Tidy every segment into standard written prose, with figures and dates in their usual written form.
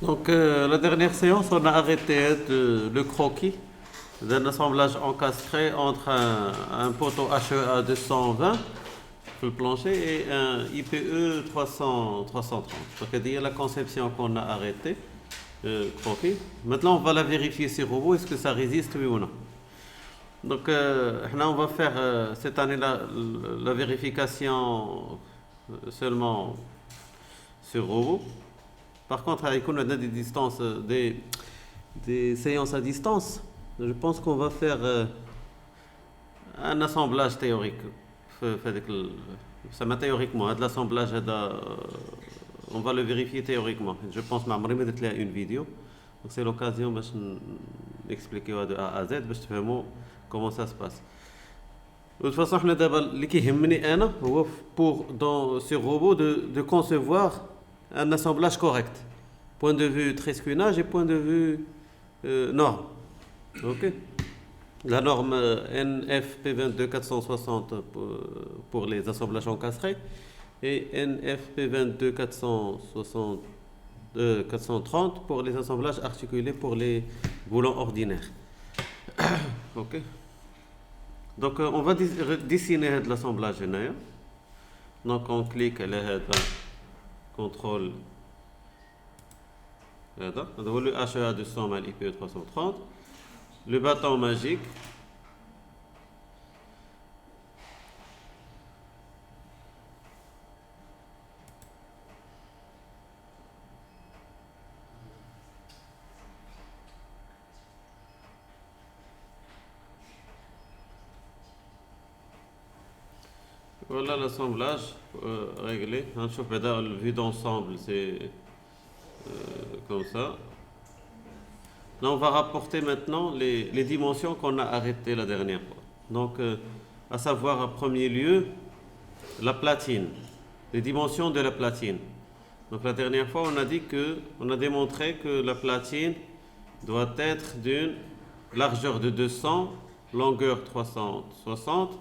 Donc, la dernière séance, on a arrêté le croquis d'un assemblage encastré entre un poteau HEA 220 sur le plancher et un IPE 330. Donc, c'est la conception qu'on a arrêtée, croquis. Maintenant, on va la vérifier sur robot, est-ce que ça résiste, oui ou non. Donc, là, on va faire cette année la vérification seulement sur robot. Par contre, avec on a des distances, des séances à distance, je pense qu'on va faire un assemblage théorique. Ça m'a théoriquement, de l'assemblage, on va le vérifier théoriquement. Je pense que je vais une vidéo. Donc c'est l'occasion d'expliquer de A à Z, pour que vous comment ça se passe. De toute façon, sur robot de concevoir un assemblage correct. Point de vue trescuinage et point de vue norme. Ok. La norme NFP22460 pour les assemblages encastrés et NFP22430 pour les assemblages articulés pour les boulons ordinaires. Ok. Donc on va dessiner l'assemblage. Donc on clique là, contrôle. Le HEA 200 mal IPE 330. Le bâton magique. Voilà l'assemblage réglé. Le vue d'ensemble, c'est comme ça. Là, on va rapporter maintenant les dimensions qu'on a arrêtées la dernière fois. Donc, à savoir en premier lieu, la platine, les dimensions de la platine. Donc, la dernière fois, on a démontré que la platine doit être d'une largeur de 200, longueur 360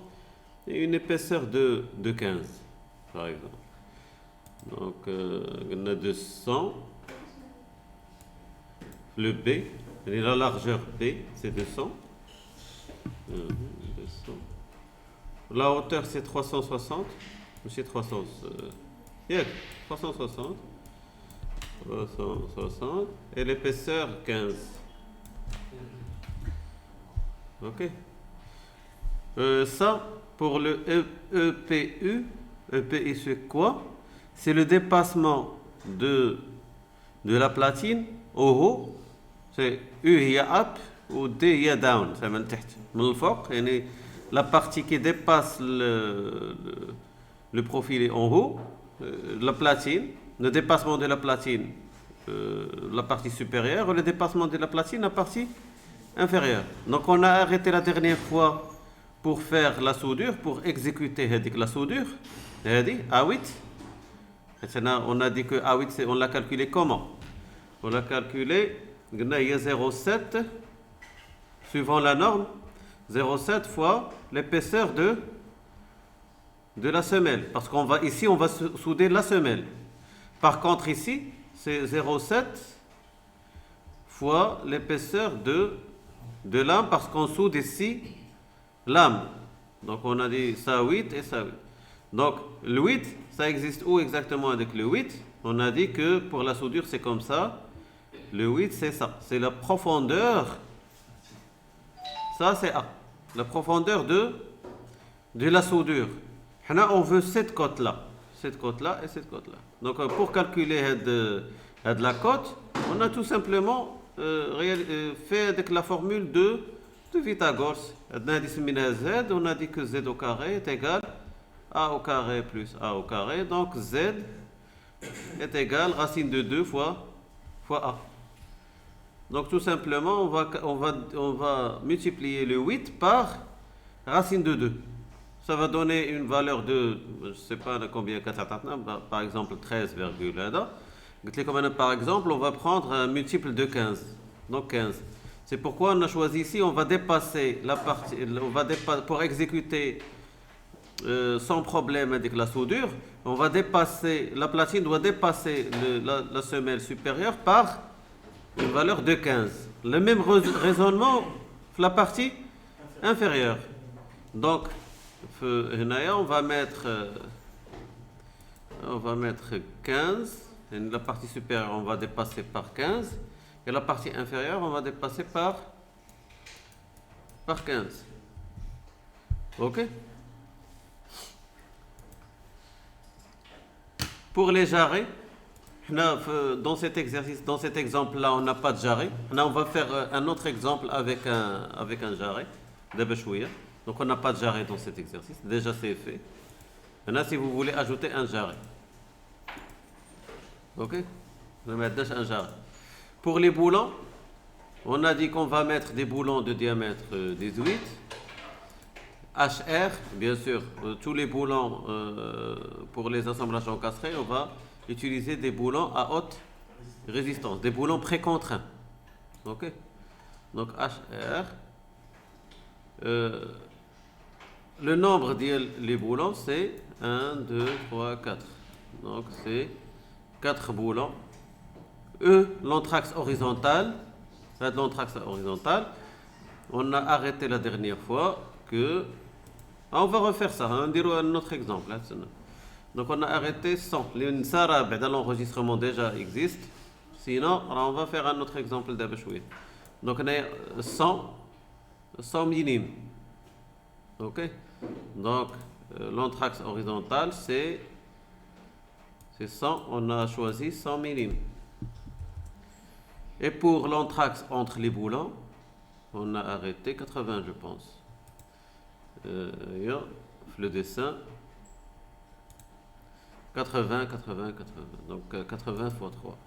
et une épaisseur de 15, par exemple. Donc, on a 200. Le B, la largeur B, c'est 200. 200. La hauteur, c'est 360. C'est 360. 360. 360. Et l'épaisseur, 15. Ok. Ça, pour le EPU, EPU c'est quoi? C'est le dépassement de la platine au haut. C'est U هي up ou D هي down, c'est من تحت من الفوق يعني la partie qui dépasse le profil en haut, la platine, le dépassement de la platine, la partie supérieure, ou le dépassement de la platine, la partie inférieure. Donc on a arrêté la dernière fois pour faire la soudure, pour exécuter la soudure, A8. On a dit que A8 on l'a calculé comment? On l'a calculé. Il y a 0,7 suivant la norme, 0,7 fois l'épaisseur de la semelle. Parce qu'on va ici, on va souder la semelle. Par contre ici, c'est 0,7 fois l'épaisseur de l'âme parce qu'on soude ici l'âme. Donc on a dit ça 8 et ça 8. Donc le 8, ça existe où exactement avec le 8? On a dit que pour la soudure c'est comme ça. Le 8, c'est ça. C'est la profondeur. Ça, c'est A. La profondeur de la soudure. Là, on veut cette cote-là. Cette cote-là et cette cote-là. Donc, pour calculer la cote, on a tout simplement fait avec la formule de Pythagore. On a dit que Z au carré est égal A au carré plus A au carré. Donc, Z est égal racine de 2 fois A. Donc tout simplement, on va multiplier le 8 par racine de 2. Ça va donner une valeur de, je ne sais pas combien, par exemple 13,1. Par exemple, on va prendre un multiple de 15. Donc 15. C'est pourquoi on a choisi ici, on va dépasser la partie, pour exécuter sans problème avec la soudure, la platine doit dépasser la semelle supérieure par une valeur de 15. Le même raisonnement la partie inférieure. Donc, on va mettre 15. Et la partie supérieure, on va dépasser par 15. Et la partie inférieure, on va dépasser par 15. OK? Pour les jarrets, dans cet exercice, dans cet exemple-là, on n'a pas de jarret. Là, on va faire un autre exemple avec un jarret. Donc, on n'a pas de jarret dans cet exercice. Déjà, c'est fait. Maintenant, si vous voulez ajouter un jarret. OK? On va mettre un jarret. Pour les boulons, on a dit qu'on va mettre des boulons de diamètre 18. HR, bien sûr, tous les boulons pour les assemblages encastrés, on va utiliser des boulons à haute résistance, des boulons précontraints. OK? Donc HR, le nombre des boulons, c'est 1, 2, 3, 4. Donc c'est 4 boulons. L'anthrax horizontal, on a arrêté la dernière fois que... on va refaire ça, on dira un autre exemple. Donc on a arrêté 100. L'enregistrement déjà existe. Sinon, on va faire un autre exemple d'Abashouy. Donc on a 100 minimes. OK? Donc l'anthrax horizontal, c'est 100. On a choisi 100 minimes. Et pour l'anthrax entre les boulons, on a arrêté 80, je pense. Le dessin 80. Donc 80 x 3.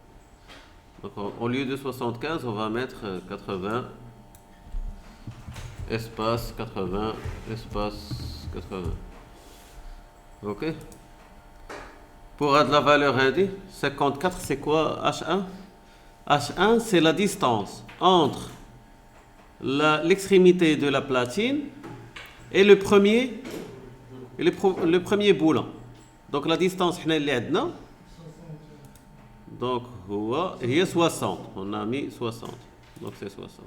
Donc au lieu de 75, on va mettre 80 espace 80 espace 80. OK? Pour de la valeur indique, 54, c'est quoi H1? H1, c'est la distance entre l'extrémité de la platine et le premier boulon. Donc la distance, donc il y a 60. On a mis 60. Donc c'est 60.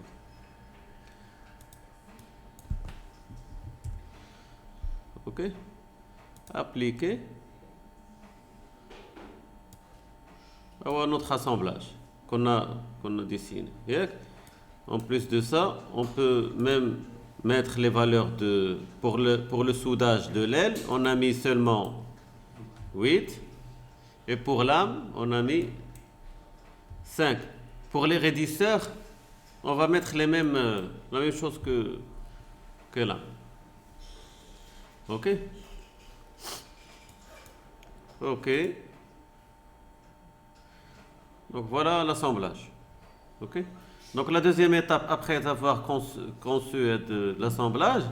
OK? Appliquer. Alors notre assemblage qu'on a dessiné. En plus de ça, on peut même mettre les valeurs pour le soudage de l'aile, on a mis seulement 8. Et pour l'âme, on a mis 5. Pour les raidisseurs, on va mettre la même chose que l'âme. OK? OK. Donc voilà l'assemblage. OK? Donc la deuxième étape, après avoir conçu l'assemblage,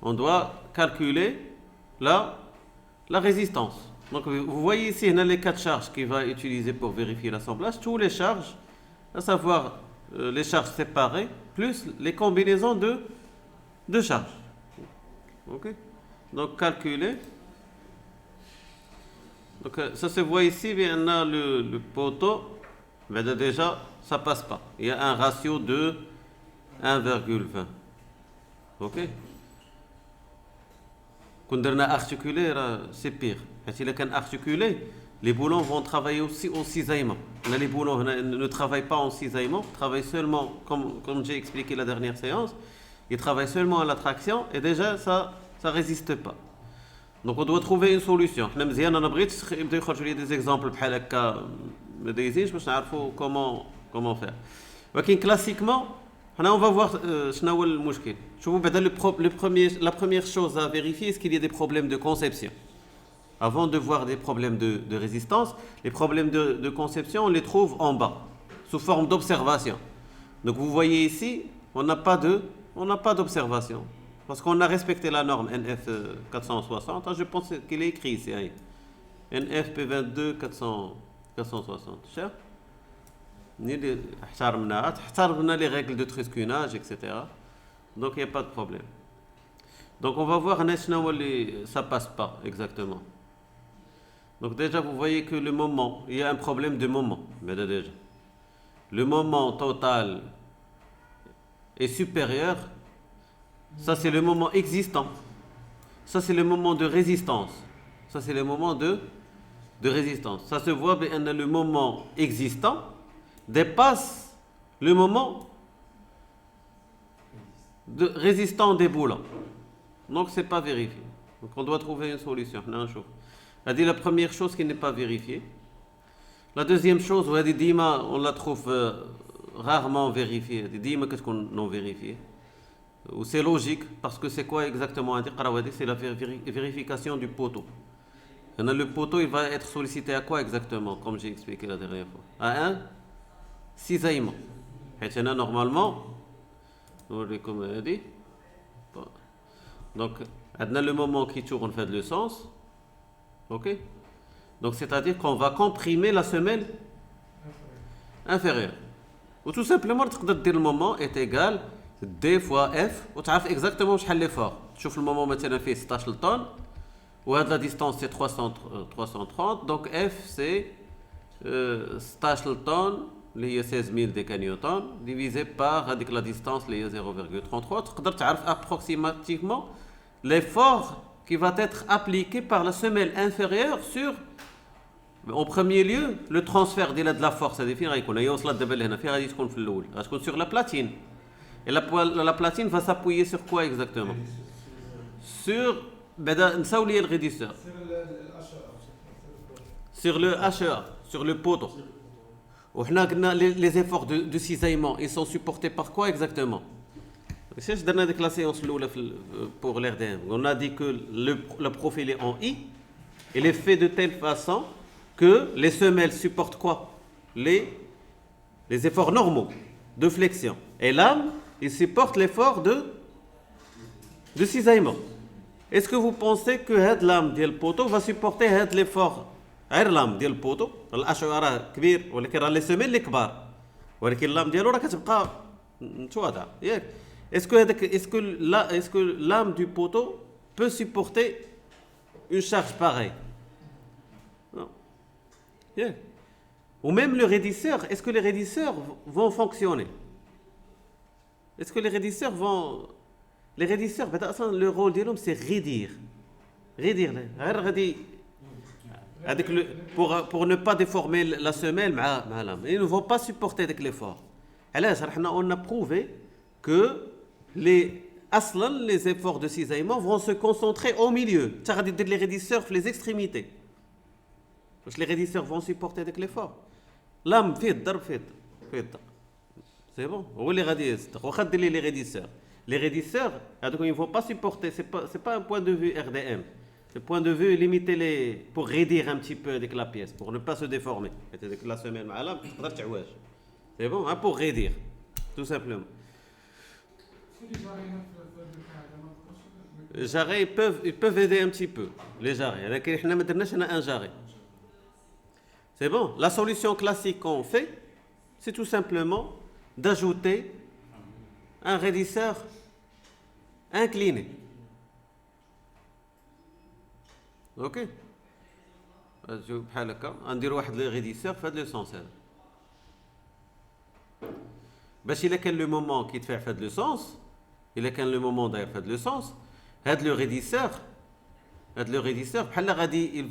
on doit calculer la résistance. Donc vous voyez ici, on a les 4 charges qu'il va utiliser pour vérifier l'assemblage. Toutes les charges, à savoir les charges séparées, plus les combinaisons de charges. OK? Donc calculer. Donc ça se voit ici, on a le poteau. Mais déjà, ça passe pas. Il y a un ratio de 1,20. OK? Quand on a articulé, c'est pire. Si on a articulé, les boulons vont travailler aussi en cisaillement. Les boulons ne travaillent pas en cisaillement, travaillent seulement, comme j'ai expliqué la dernière séance, ils travaillent seulement à la traction et déjà, ça ne résiste pas. Donc on doit trouver une solution. On a des exemples comment faire. Mais classiquement, on va voir la première chose à vérifier, est-ce qu'il y a des problèmes de conception. Avant de voir des problèmes de résistance, les problèmes de conception, on les trouve en bas, sous forme d'observation. Donc vous voyez ici, on n'a pas d'observation. Parce qu'on a respecté la norme NF 460, je pense qu'il est écrit ici. NF P22 460. Cher? Les règles de triscunage, etc. Donc il n'y a pas de problème. Donc on va voir, ça passe pas exactement. Donc déjà vous voyez que le moment, il y a un problème de moment. Mais déjà. le moment total est supérieur, ça c'est le moment existant. Ça c'est le moment de résistance. Ça c'est le moment de résistance. Ça se voit, le moment existant dépasse le moment de résistant déboulant. Donc c'est pas vérifié. Donc on doit trouver une solution. C'est la première chose qui n'est pas vérifiée. La deuxième chose, on la trouve rarement vérifiée. Dima qu'est-ce qu'on non vérifié. Ou c'est logique parce que c'est quoi exactement? C'est la vérification du poteau. Le poteau il va être sollicité à quoi exactement, comme j'ai expliqué la dernière fois? À un cisaillement. Et normalement, comme on a dit, donc on a le moment qui tourne fait le sens. Ok? Donc c'est-à-dire qu'on va comprimer la semelle inférieure. Ou tout simplement, le moment est égal D fois F. Ou tu sais exactement où est l'effort. Tu vois le moment maintenant fait 16 tonnes. Ou la distance c'est 330. Donc F c'est 16 tonnes, il y a 16 000 décanewtons, divisé par la distance, il y a 0,33. Tu sais approximativement l'effort qui va être appliqué par la semelle inférieure sur, en premier lieu, le transfert de la force. Sur la platine. Et la platine va s'appuyer sur quoi exactement? Sur le réducteur. Sur le HEA, sur le poteau. Les efforts de cisaillement, ils sont supportés par quoi exactement? C'est dans la séance pour l'RDM. On a dit que le profil est en I. Il est fait de telle façon que les semelles supportent quoi? Les efforts normaux de flexion. Et l'âme, il supporte l'effort de cisaillement. Est-ce que vous pensez que cette lame ديال البوتو va supporter هذا l'effort غير لام ديال البوتو؟ الاشعه راه كبير ولكن راه لي سيمين اللي كبار ولكن اللام ديالو راه كتبقى متواضعه ياك. est-ce que l'âme du poteau peut supporter une charge pareille? Non. Yeah. Ou même le raidisseur, est-ce que les raidisseurs vont fonctionner? Est-ce que les raidisseurs vont... Les raidisseurs, le rôle de l'homme, c'est raidir. Raidir. Pour ne pas déformer la semelle, ils ne vont pas supporter l'effort. Alors, on a prouvé que les efforts de cisaillement vont se concentrer au milieu. Les raidisseurs, les extrémités. Parce que les raidisseurs vont supporter l'effort. L'âme, c'est bon. Ou les raidisseurs. Les raidisseurs, ils ne vont pas supporter, ce n'est pas un point de vue RDM. Le point de vue limiter pour raidir un petit peu avec la pièce, pour ne pas se déformer. Avec la semelle, c'est bon, hein, pour raidir, tout simplement. Les jarrets, ils peuvent aider un petit peu, les jarrets. On a un jarret. C'est bon. La solution classique qu'on fait, c'est tout simplement d'ajouter un raidisseur incliné. Ok. بحال هكا غندير واحد لي ريديسور في هذا لو سونس هذا باش الا كان لو مومون كيدفع في هذا لو سونس الا كان لو مومون داير في هذا لو سونس هذا لو ريديسور بحال غادي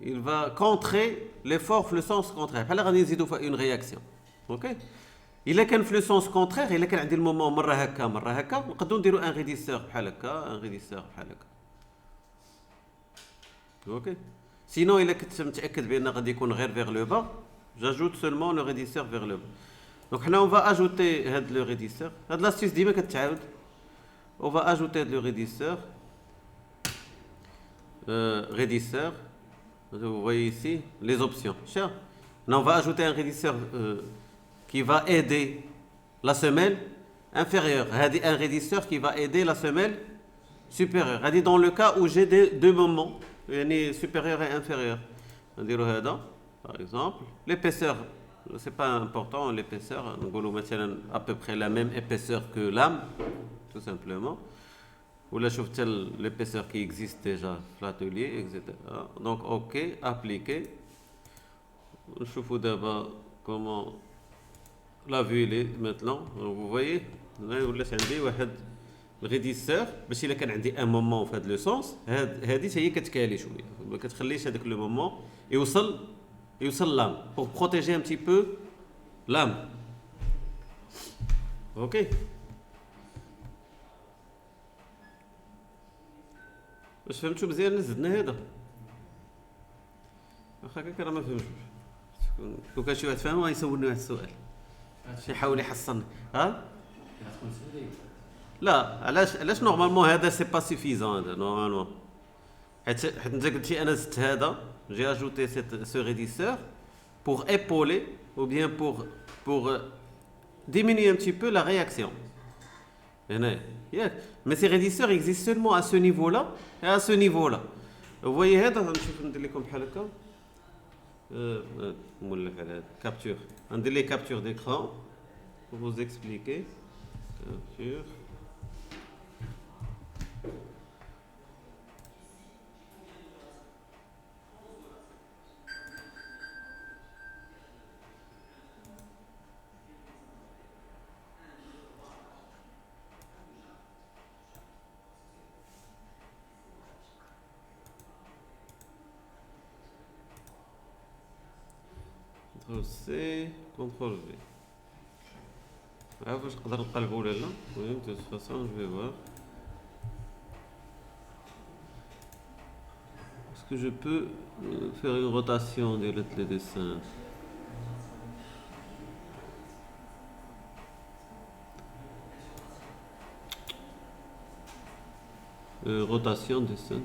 il va contrer l'effort في لو سونس كونترير بحال غادي نزيدو في اون رياكسيون. اوكي. إلا كان في لو سونس كونترير إلا كان عندي المومون مرة هكا نقدروا نديروا ان ريديسور بحال هكا بحال هكا. اوكي. سينو إلا كنت متأكد بأن غادي يكون غير فيغ لو با j'ajoute seulement le raidisseur vers le bas. Donc حنا on va ajouter هاد le raidisseur. هاد لاستيس ديما كتعاود. On va ajouter le raidisseur. Vous voyez ici les options. Là, on va ajouter un raidisseur qui va aider la semelle inférieure. Un raidisseur qui va aider la semelle supérieure. Dans le cas où j'ai deux moments, supérieur et inférieur. On dirait par exemple, l'épaisseur, c'est pas important, l'épaisseur, on va à peu près la même épaisseur que l'âme, tout simplement. Ou là, je trouve l'épaisseur qui existe déjà, l'atelier, etc. Donc, OK, appliquer. Je trouve d'abord comment la vue il est maintenant. Vous voyez هنا ولات عندي واحد الغيديسور باش الا كان عندي ان مومون في هذا لو سونس هذه هي كتكالي شويه ما كتخليش هذاك لو مومون يوصل لام pour protéger un petit peu l'âme. اوكي باش فهمتوا مزيان زدنا هذا واخا هكا راه ما فهمتوش لو كان شي واحد فاهم غيسولني واحد السؤال يحاول يحصلني ها لا علاش نورمالمون هذا سي با سوفيزون هذا نورمالمون حيت انت قلتي انا زدت هذا جي اجوتي سو ريديسور pour épauler ou bien pour diminuer un petit peu la réaction. Mais ces rédisseurs existent seulement à ce niveau-là et à ce niveau-là. Vous voyez هذا نشوف ندير لكم بحال هكا مولف على هذا كابتور ندير لي كابتور d'écran pour vous expliquer. Capture. CTRL C, CTRL V. عارف واش نقدر نقلبو ولا لا؟ المهم de toute façon je vais voir. Est-ce que je peux faire une rotation de les dessins? Rotation, dessin.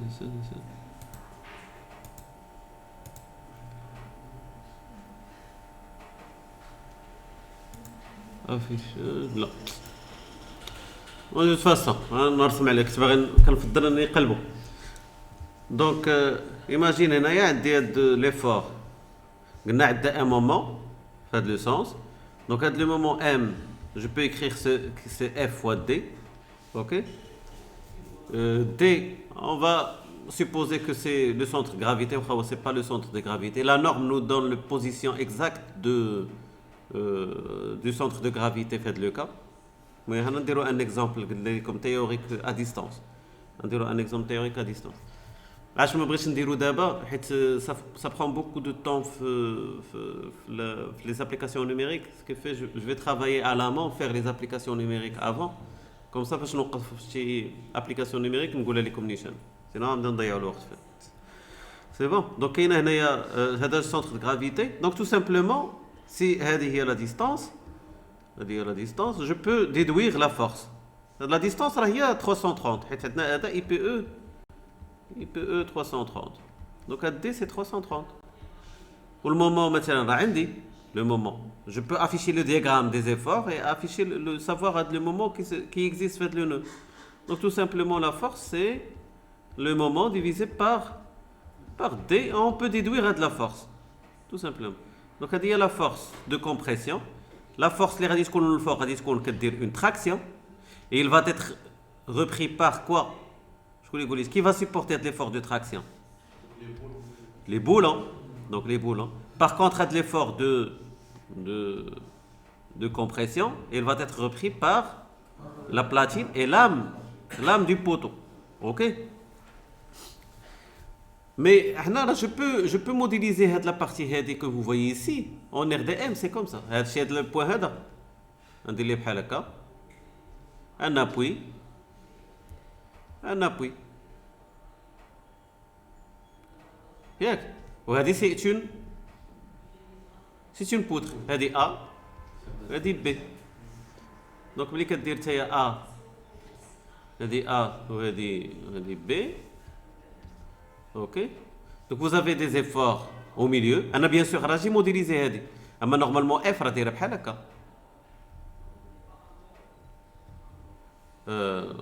Affichage, لا. De toute façon, نرسم عليه كنت باغي كنفضل اني نقلبو. دونك ايماجين هنايا عندي هاد ليفور قلنا عندنا ان مومون في هاد لو سونس دونك هاد لو مومون ام جو بو écrire c'est f fois d. OK, d on va supposer que c'est le centre de gravité, enfin c'est pas le centre de gravité, la norme nous donne la position exacte du centre de gravité fait le cas. Mais on va un exemple comme théorique à distance. On va un exemple théorique à distance. Je me brise dire d'abord, ça prend beaucoup de temps les applications numériques. Ce qui fait, je vais travailler à l'amont, faire les applications numériques avant. Comme ça, parce que nous avons application numérique, nous allons les communication. Sinon, on va donner le temps. C'est bon. Donc, il y a un centre de gravité. Donc, tout simplement, si هذه هي la distance, je peux déduire la force. La distance هي 330 حيت عندنا هذا IPE 330. Donc D c'est 330. Pour le moment مثلا راه عندي le moment. Je peux afficher le diagramme des efforts et afficher le savoir le moment qui existe fait le nœud. Donc tout simplement la force c'est le moment divisé par D. On peut déduire de la force. Tout simplement. Donc il y a la force de compression. La force, les radius qu'on le fort, radius qu'on peut dire une traction. Et il va être repris par quoi? Qui va supporter l'effort de traction? Les boulons. Donc les boulons. Par contre, l'effort de compression, il va être repris par la platine et l'âme du poteau. OK? Mais je peux modéliser la partie que vous voyez ici en RDM, c'est comme ça. C'est le point هذا. ندير ليه بحال هكا. Un appui. ياك وهذه c'est une poutre. هذه A هذه B. Donc ملي كدير نتايا A هذه A وهذه B. OK. Donc vous avez des efforts au milieu. انا bien sûr راجي موديليزي هذه اما نورمالمون F راه دايره بحال هكا.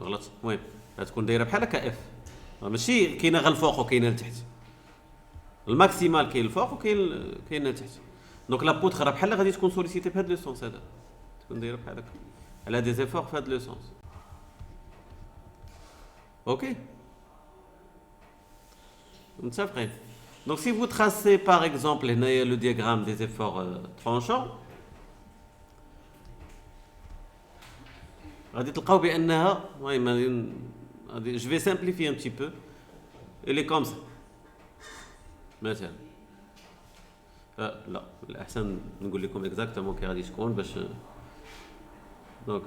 غلط. المهم غتكون دايره بحال هكا F. ماشي كاينه غير الفوق وكاينه لتحت. الماكسيمال كاين الفوق وكاين لتحت. دونك لا بوتر راه بحال غادي تكون سوليسيتي بهذا لو سونس هذا. تكون دايره بحال هكا. Elle a des efforts في هذا لو سونس. OK. متفقين. Donc si vous tracez par exemple le diagramme des efforts tranchants, غادي تلقاو بانها je vais simplifier un petit peu. Elle est comme ça. مثلا لا الاحسن نقول لكم اكزاكتومون كي غادي تكون باش دونك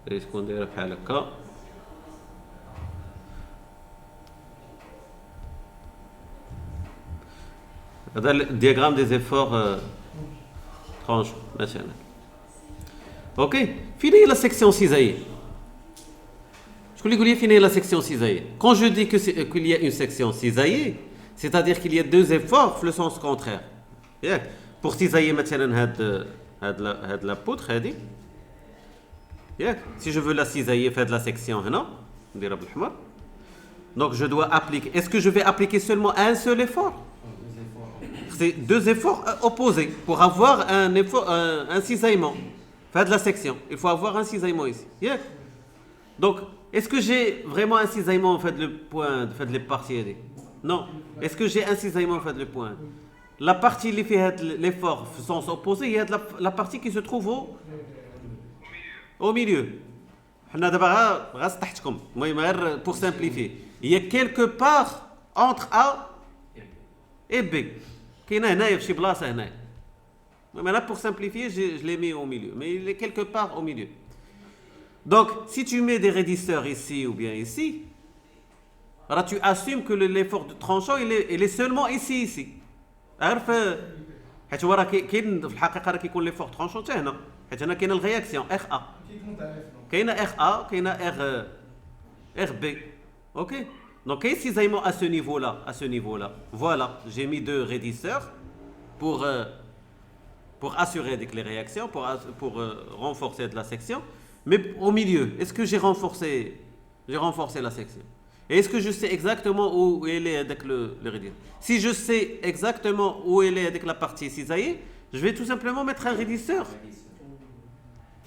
غادي تكون دايره بحال هكا. هذا الدياغرام دي زيفور tranchants مثلا. اوكي فين هي لا سيكسيون cisaillée؟ شكون اللي يقول لي فين هي لا سيكسيون cisaillée؟ Quand je dis qu'il y a une section cisaillée, c'est-à-dire qu'il y a deux efforts في le sens contraire. ياك pour cisailler مثلا هاد لا poutre هادي ياك si je veux la cisailler في هاد la section هنا نديرها بالحمر. Donc je dois appliquer. Est-ce que je vais appliquer seulement un seul effort? C'est deux efforts opposés pour avoir un effort, un cisaillement. Faire de la section. Il faut avoir un cisaillement ici. Yeah. Donc, est-ce que j'ai vraiment un cisaillement en fait le point, fait les parties? Non. Est-ce que j'ai un cisaillement en fait le point? La partie qui fait l'effort sens opposé, il y a la partie qui se trouve au milieu. Pour simplifier, il y a quelque part entre A et B. Maintenant, pour simplifier, je l'ai mis au milieu. Mais il est quelque part au milieu. Donc, si tu mets des raidisseurs ici ou bien ici, alors tu assumes que l'effort de tranchant, il est seulement ici. عارف حيت هو راه كاين في الحقيقه راه كيكون ليفور ترونشون حتى هنا حيت هنا كاينه الرياكسيون اخ ا كاينه اخ ا كاينه ار بي. اوكي donc quel cisaillement à ce niveau là voilà j'ai mis deux raidisseurs pour assurer les réactions pour renforcer de la section, mais au milieu est-ce que j'ai renforcé la section? Et est-ce que je sais exactement où elle est avec le raidisseur? Si je sais exactement où elle est avec la partie cisaillée, je vais tout simplement mettre un raidisseur.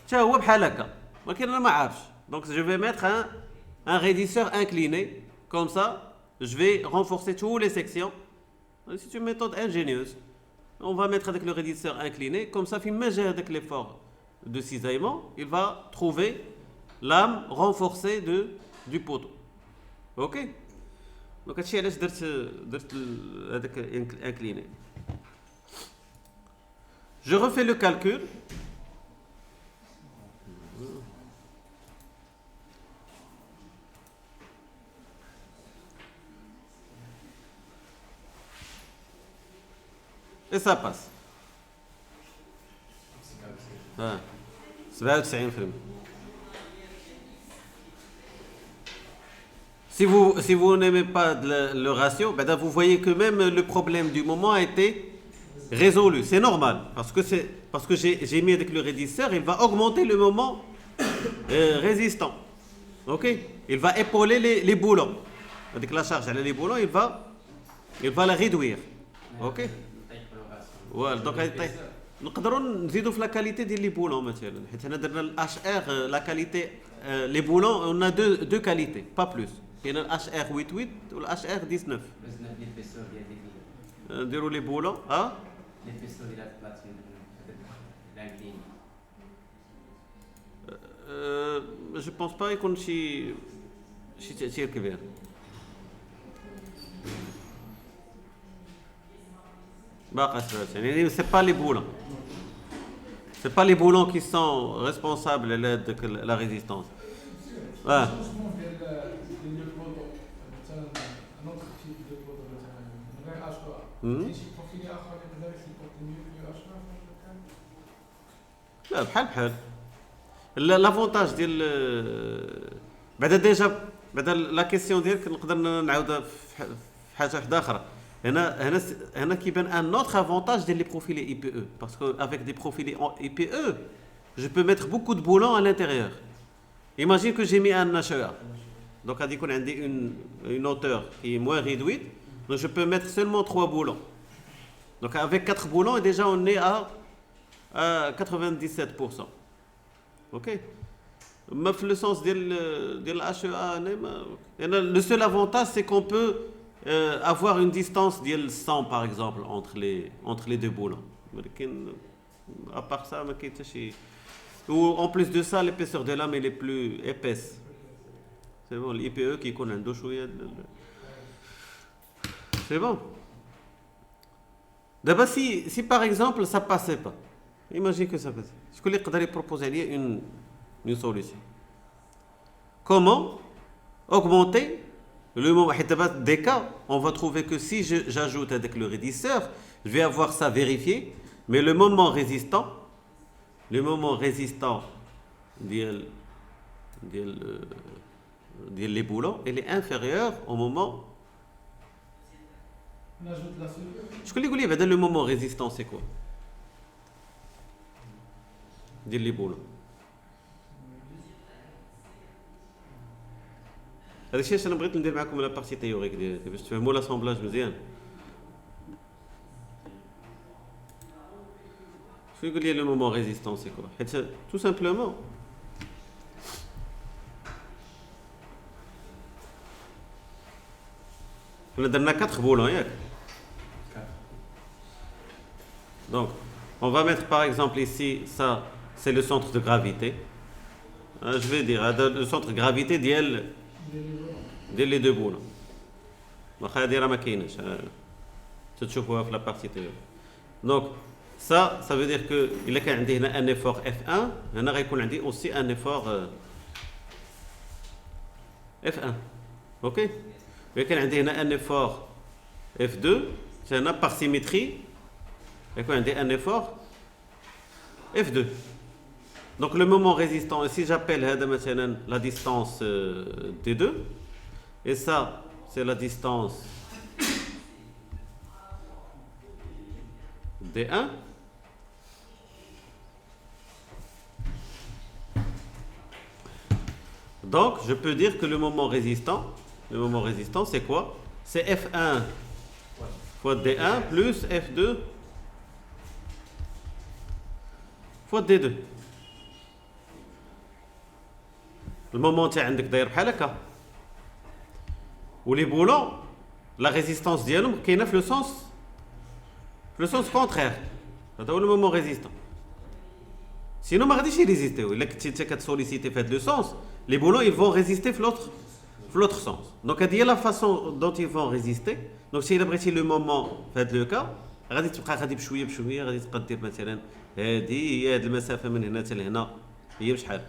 Tiens, هو بحال هكا ولكن انا ما عارفش. Donc je vais mettre un raidisseur incliné comme ça, je vais renforcer toutes les sections. C'est une méthode ingénieuse. On va mettre avec le raidisseur incliné comme ça فيما جا avec l'effort de cisaillement, il va trouver l'âme renforcée du poteau. Ok, donc هادشي علاش درت هذاك incliné. Je refais le calcul. Et ça passe. 97%. Si vous n'aimez pas le ratio, ben vous voyez que même le problème du moment a été résolu. C'est normal, parce que j'ai mis avec le raidisseur, il va augmenter le moment résistant. Ok, il va épauler les boulons. Avec la charge les boulons, il va la réduire. Ok. Voilà, donc نقدروا نزيدوا في la qualité ديال les boulons مثلا حيت هنا درنا ال HR la qualité les boulons on a deux qualités pas plus. كاين ال HR 88 وال HR 19. نديروا les boulons l'épaisseur ديال البلاتين l'incliné. Je pense pas يكون شي تأثير كبير. C'est pas les boulons. C'est pas les boulons qui sont responsables de la résistance. Ouais. لا بحال l'avantage ديال بعدا ديجا بعدا لا كيسيون ديالك نقدر نعاودها في حاجه واحده اخرى. هنا كيبان un autre avantage des profilés IPE parce que avec des profilés IPE je peux mettre beaucoup de boulons à l'intérieur. Imagine que j'ai mis un HEA, donc غادي يكون عندي une hauteur qui est moins réduite, donc je peux mettre seulement 3 boulons. Donc avec 4 boulons déjà on est à 97%. OK. Mais le sens de HEA le seul avantage c'est qu'on peut avoir une distance de 100 par exemple entre les deux boulons. À part ça, ou en plus de ça, l'épaisseur de lame elle est plus épaisse. C'est bon, l'IPE qui connaît un dos chouïa. C'est bon. D'abord, si par exemple ça passait pas, imagine que ça passait. Je voulais proposer une solution. Comment augmenter le moment des cas, on va trouver que si j'ajoute avec le raidisseur, je vais avoir ça vérifié, mais le moment résistant les boulons, il est inférieur au moment. On ajoute la soudure. Je peux dire le moment résistant, c'est quoi? Dire les boulons. هذا الشيء انا بغيت ندير معكم لا بارتي تيوريك ديال باش تفهموا لاسامبلاج مزيان. شو يقول لي لو مومون ريزيستون سي كوا؟ حيت تو سامبلومون on a donné 4 boulons, yac. Donc, on va mettre par exemple ici, ça, c'est le centre de gravité. Je vais dire, le centre de gravité ديال les deux boulons. واخا ما كايناش تشوفوها في la partie théorique. Donc, ça veut dire que il كان عندي هنا un effort F1, هنا غيكون عندي aussi un effort F1. OK? Il y a un effort F2, c'est un par symétrie, il y a un effort F2. Donc le moment résistant, si j'appelle la distance D2, et ça c'est la distance D1, donc je peux dire que le moment résistant, c'est quoi? C'est F1 fois D1 plus F2 fois D2. Le moment تاع عندك داير بحال هكا. ولي بولون la résistance ديالهم كاينه في le sens contraire. هذا هو le moment résistant. Sinon ما غاديش يريزيستيو. الا كنتي انت كتسوليسيتي في هذا لو سونس, les boulons ils vont résister في l'autre sens. Donc, il y a la façon dont ils vont résister. Donc, si vous avez le moment, faites le cas. غادي تبقى غادي بشويه غادي تبقى دير مثلا هذه المسافه من هنا حتى لهنا هي بشحال؟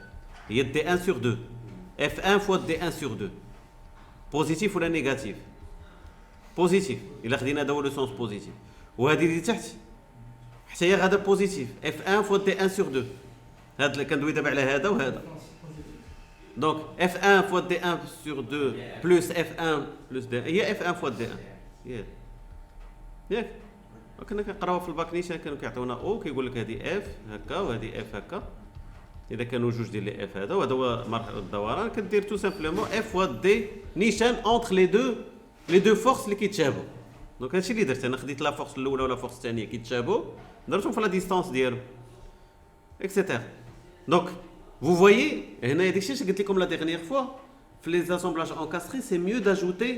هي دي 1 sur 2. F1 fois دي 1 sur 2. بوزيتيف ولا نيجاتيف؟ بوزيتيف. الا خدينا هذا هو لو سونس بوزيتيف. وهذه اللي تحت حتى هي غادا بوزيتيف. F1 fois دي 1 sur 2. هذا اللي كندوي دابا على هذا وهذا. Donc F1 fois D1 sur 2 plus F1 plus D1 هي F1 fois D1 ياك كنا كنقراوها في الباك نيشان كانوا كيعطيونا او كيقول لك هذه F هكا وهذه F هكا اذا كانوا جوج ديال لي F هذا وهذا هو مرحله الدوران كدير تو سامبلومون F fois D نيشان entre les deux forces اللي كيتشابهوا. دونك هادشي اللي درت انا خديت لا فورس الاولى ولا فورس الثانيه كيتشابهوا درتهم في لا ديستانس ديالهم اكسيتيرا. دونك vous voyez, comme la dernière fois, les assemblages encastrés, c'est mieux d'ajouter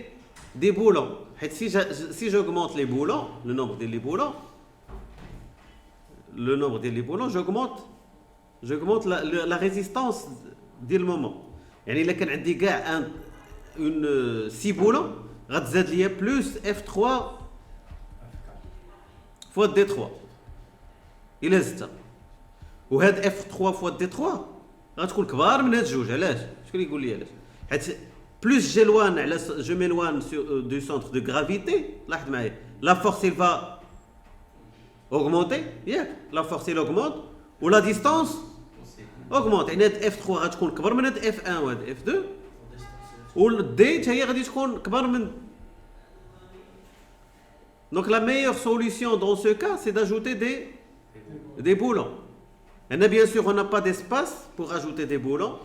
des boulons. Si j'augmente les boulons, le nombre des boulons, j'augmente la résistance dès le moment. يعني إلا كان عندي كاع une 6 boulons, غتزاد ليا plus F3 fois D3. إلا زدتها. وهاد F3 fois D3 غتكون كبار من هاد الجوج. علاش؟ شكون يقول لي علاش؟ حيت بلوس جيلوان على جو ميلوان دو سونتر دو غرافيتي. لاحظ معايا لا فورس il va augmenter ياك لا فورس il augmente ولا ديستانس augmente. يعني هاد F3 غتكون كبر من هاد F1 وهاد F2 والدي حتى هي غادي تكون كبر من. Donc la meilleure solution dans ce cas c'est d'ajouter des boulons. Et bien sûr, on n'a pas d'espace pour ajouter des boulons.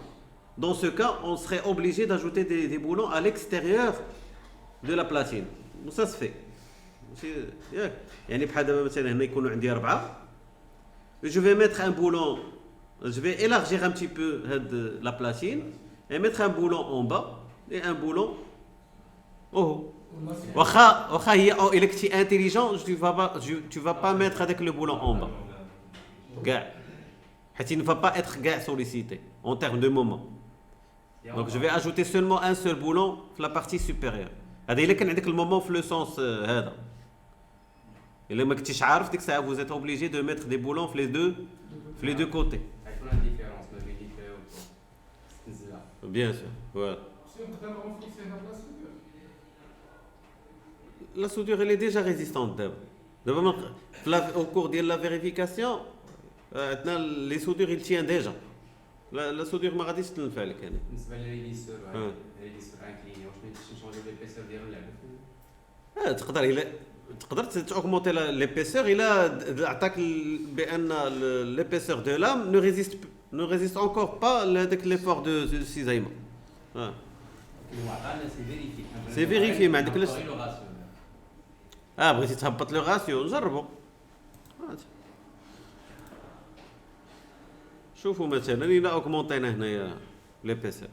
Dans ce cas, on serait obligé d'ajouter des boulons à l'extérieur de la platine. Donc ça se fait. يعني بحال دابا مثلا هنا يكونوا عندي 4. Je vais mettre un boulon, je vais élargir un petit peu la platine et mettre un boulon en bas et un boulon en haut. Il est intelligent, tu vas pas mettre avec le boulon en bas. Il ne va pas être sollicité en termes de moment. Donc je vais ajouter seulement un seul boulon dans la partie supérieure. Il est le moment dans le sens هذا. Et le mec vous êtes obligé de mettre des boulons les deux côtés. Bien sûr. Voilà. La soudure elle est déjà résistante au cours de la vérification les soudures ils tiennent déjà la soudure ما غاديش تنفع لك يعني بالنسبه للريديسور انكليني واش ما يمكنش نشونجيو ليبيسور ديال اللعبه تقدر تاugmenter l'épaisseur il a عطاك بان l'épaisseur de lame ne résiste encore pas l'effort de cisaillement c'est vérifié ما عندك بغيتي تهبط لو راسيو نجربوا شوفوا مثلا الى اوغمونطينا هنايا ليبيسور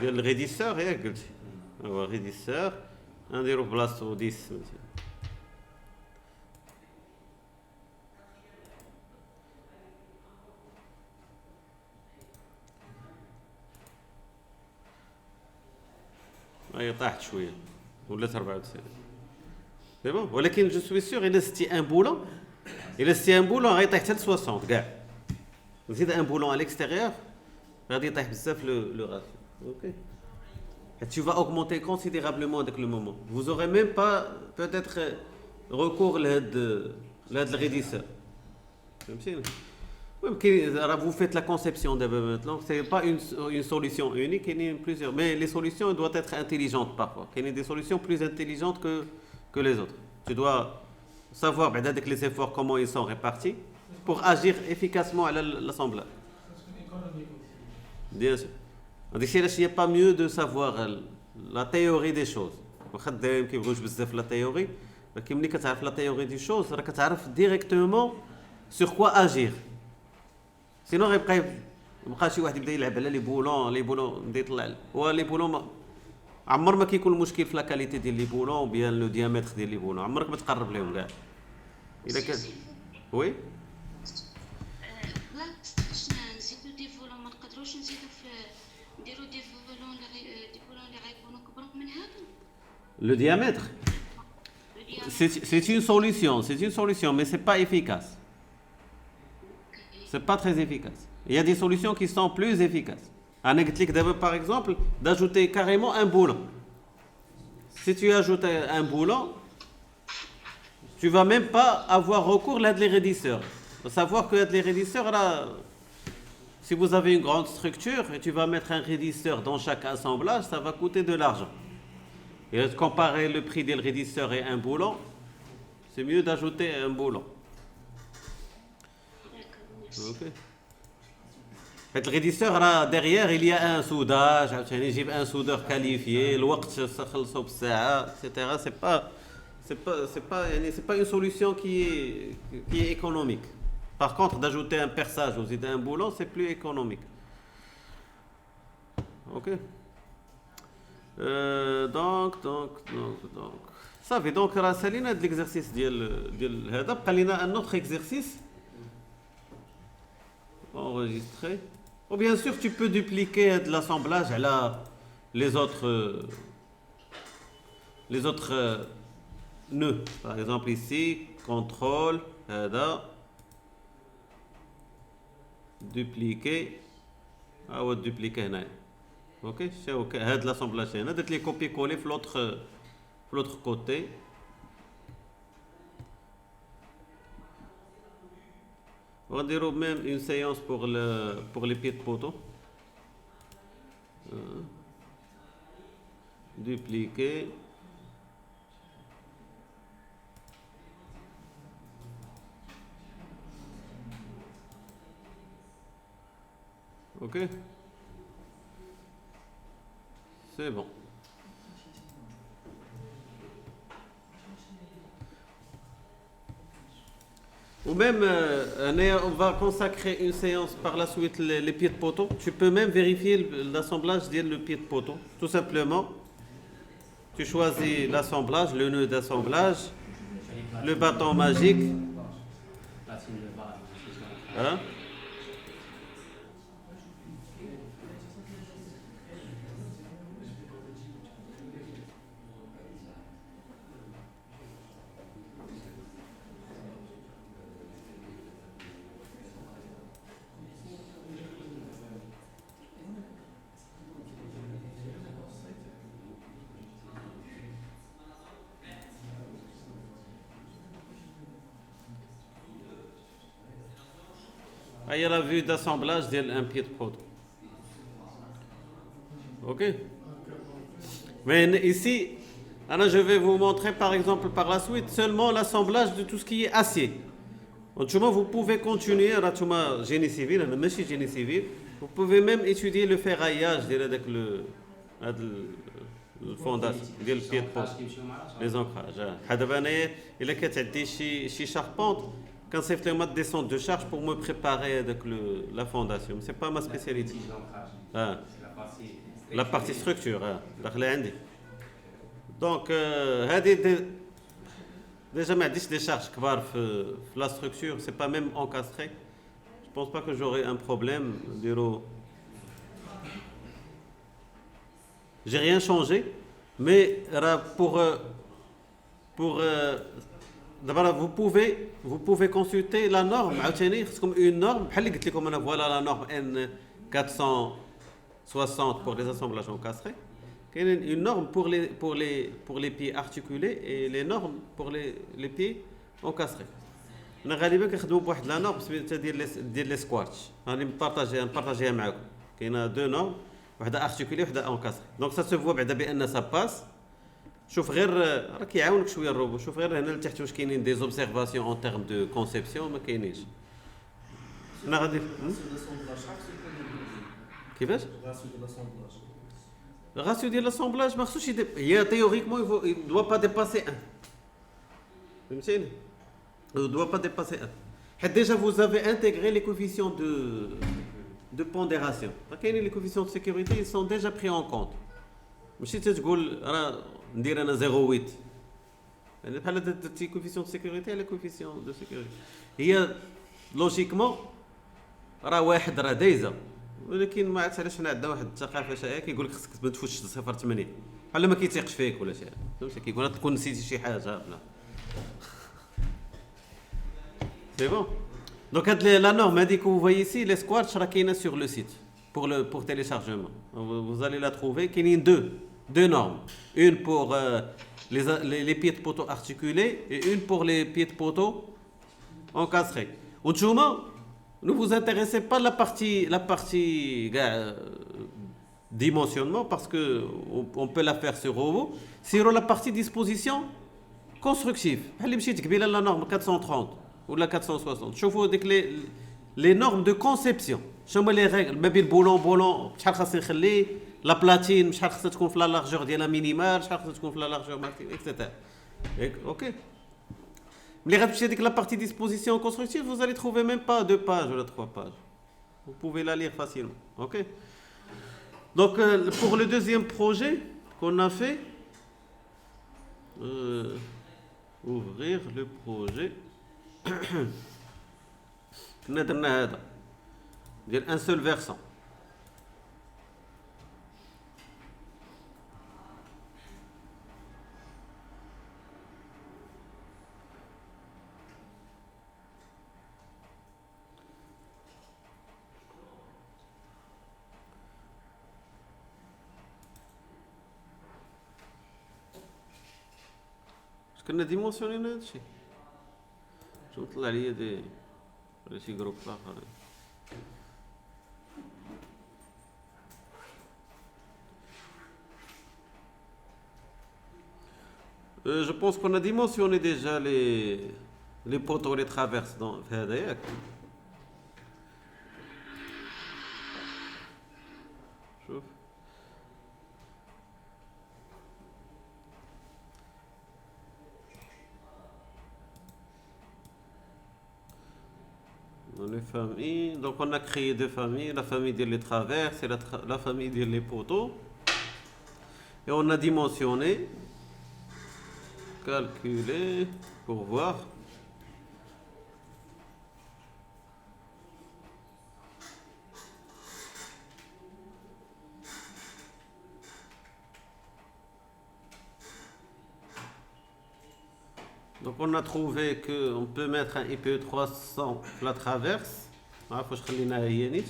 ديال الريديسور ياك قلتي هو ريديسور نديرو بلاصتو 10 مثلا هي طاحت شويه ولات 94 سي بون ولكن جو سوي سيغ الا ستي ان بولون غيطيح حتى ل 60 كاع زيد ان بولون على l'extérieur غادي يطيح بزاف لو راسيو اوكي tu vas augmenter considérablement avec le moment vous aurez même pas peut-être recours لهاد الريديسور فهمتيني vous faites la conception d'abord maintenant c'est pas une solution unique il y a plusieurs mais les solutions doivent être intelligentes parfois il y a des solutions plus intelligentes que les autres tu dois savoir avec les efforts comment ils sont répartis pour agir efficacement à l'assemblage bien sûr il n'y a pas mieux de savoir la théorie des choses وخدام كيبغيوش بزاف la théorie ولكن ملي كتعرف la théorie des choses راك كتعرف directement sur quoi agir سينو غيبقى شي واحد يبدا يلعب على لي بولون بدا يطلع لي بولون عمر ما كيكون المشكل في لا كاليتي ديال لي بولون بيان لو ديامتر ديال لي بولون عمرك ما تقرب لهم كاع الا كان وي نزيدو دي فولون ما نقدروش نزيدو نديرو دي فولون اللي غيكونوا كبر من هادو le diamètre c'est une solution mais c'est pas efficace c'est pas très efficace. Il y a des solutions qui sont plus efficaces. Par exemple, d'ajouter carrément un boulon. Si tu ajoutes un boulon, tu vas même pas avoir recours à des raidisseurs. Il faut savoir que les raidisseurs, là, si vous avez une grande structure et tu vas mettre un raidisseur dans chaque assemblage, ça va coûter de l'argent. Et comparer le prix des raidisseurs et un boulon, c'est mieux d'ajouter un boulon. Ok. Le rédisseur là derrière il y a un soudage, un soudeur qualifié, le وقت خلصوا بالساعة, etc. C'est pas une solution qui est économique. Par contre, d'ajouter un perçage ou un boulon, c'est plus économique. Ok. Donc. Ça fait donc là, c'est l'exercice ديال هذا. بقى لنا un autre exercice. Enregistrer. Ou bien sûr, tu peux dupliquer de l'assemblage à les autres nœuds. Par exemple ici, contrôle, dupliquer. Dupliquer هنا. Ok, c'est ok. هاد l'assemblage هنا. D'être les copier-coller l'autre côté. On va dire même une séance pour les pieds de poteau. Dupliquer. Ok. C'est bon. Ou même, on va consacrer une séance par la suite les pieds de poteau. Tu peux même vérifier l'assemblage le pied de poteau. Tout simplement, tu choisis l'assemblage, le nœud d'assemblage, le bâton magique. Platine de base, c'est ça. Hein? Ah, il y a la vue d'assemblage d'un pied de poteau. Ok? Mais ici, alors je vais vous montrer par exemple par la suite seulement l'assemblage de tout ce qui est acier. Autrement, vous pouvez continuer, génie civil, génie civil, vous pouvez même étudier le ferraillage avec le fondation, le pied de poteau. Les ancrages. Il a كتعدي شي charpente quand c'est vraiment descente de charge pour me préparer avec la fondation. C'est pas ma spécialité. Ah. La partie structure. Donc, déjà, mais des charges كبار في la structure, c'est pas même encastré. Je pense pas que j'aurai un problème. J'ai rien changé, mais d'abord, vous pouvez consulter la norme. C'est comme une norme. Voilà la norme N460 pour les assemblages encastrés. Il y a une norme pour les pieds articulés et les normes pour les pieds encastrés. On a غالبا كنخدموا بواحد لا norme ديال لي سكواتش. راني نبارطاجيها معكم. كاينه دو نورم واحده ارتيكولي وحده انكاسري. دونك سا سو فوا بعدا بان سا باس. شوف غير راه كيعاونك شويه الروبو. شوف غير هنا لتحت واش كاينين دي زوبسيرفاسيون اون تيرم دو كونسيبسيون ما كاينينش. انا غادي كيفاش le ratio de l'assemblage théoriquement il ne doit pas dépasser 1. Il ne doit pas dépasser 1. Déjà vous avez intégré les coefficients de pondération. Les coefficients de sécurité ils sont déjà pris en compte. ماشي تقول راه ندير انا 0.8 يعني بحال درتي كوفيسيون دو سيكوريتي على كوفيسيون دو سيكوريتي هي لوجيكمون راه واحد راه دايزه ولكن ما عرفتش علاش حنا عندنا واحد الثقافه شائعه كيقول لك خصك ما تفوتش 0.8 بحال ما كيتيقش فيك ولا شي حاجه فهمتي كيقول تكون نسيتي شي حاجه لا سي بون دونك هاد لا نورم هذيك vous voyez ici les squats راه كاينه sur le site pour téléchargement vous allez la trouver كاينين deux normes une pour les pieds de poteau articulés et une pour les pieds de poteau encastrés وانتوما ne vous intéressez pas la partie dimensionnement parce que on peut la faire sur robot. C'est la partie disposition constructive. Elle مشيت قبيله la norme 430 ou la 460. شوفوا ديك les normes de conception. شنو les règles ما بين بولون شحال خاص نخلي لا بلاتين شحال خاصها تكون في لا لارجور ديالها مينيمال شحال خاصها تكون في لا لارجور ماكسيمال اكسترا. OK. Mais avec la partie disposition constructive, vous allez trouver même pas 2 pages ou 3 pages. Vous pouvez la lire facilement. Ok. Donc pour le deuxième projet qu'on a fait, ouvrir le projet. Un seul versant. كنا ديمونسيونين هذا الشيء شو طلع لي دي ولا شي جروب اخر je pense qu'on a dimensionné déjà les poteaux les traverses dans هذا ياك شوف Les familles. Donc on a créé deux familles, la famille des traverses et la famille des poteaux. Et on a dimensionné, calculé pour voir. Donc on a trouvé qu'on peut mettre un IPE 300 la traverse. Il faut que je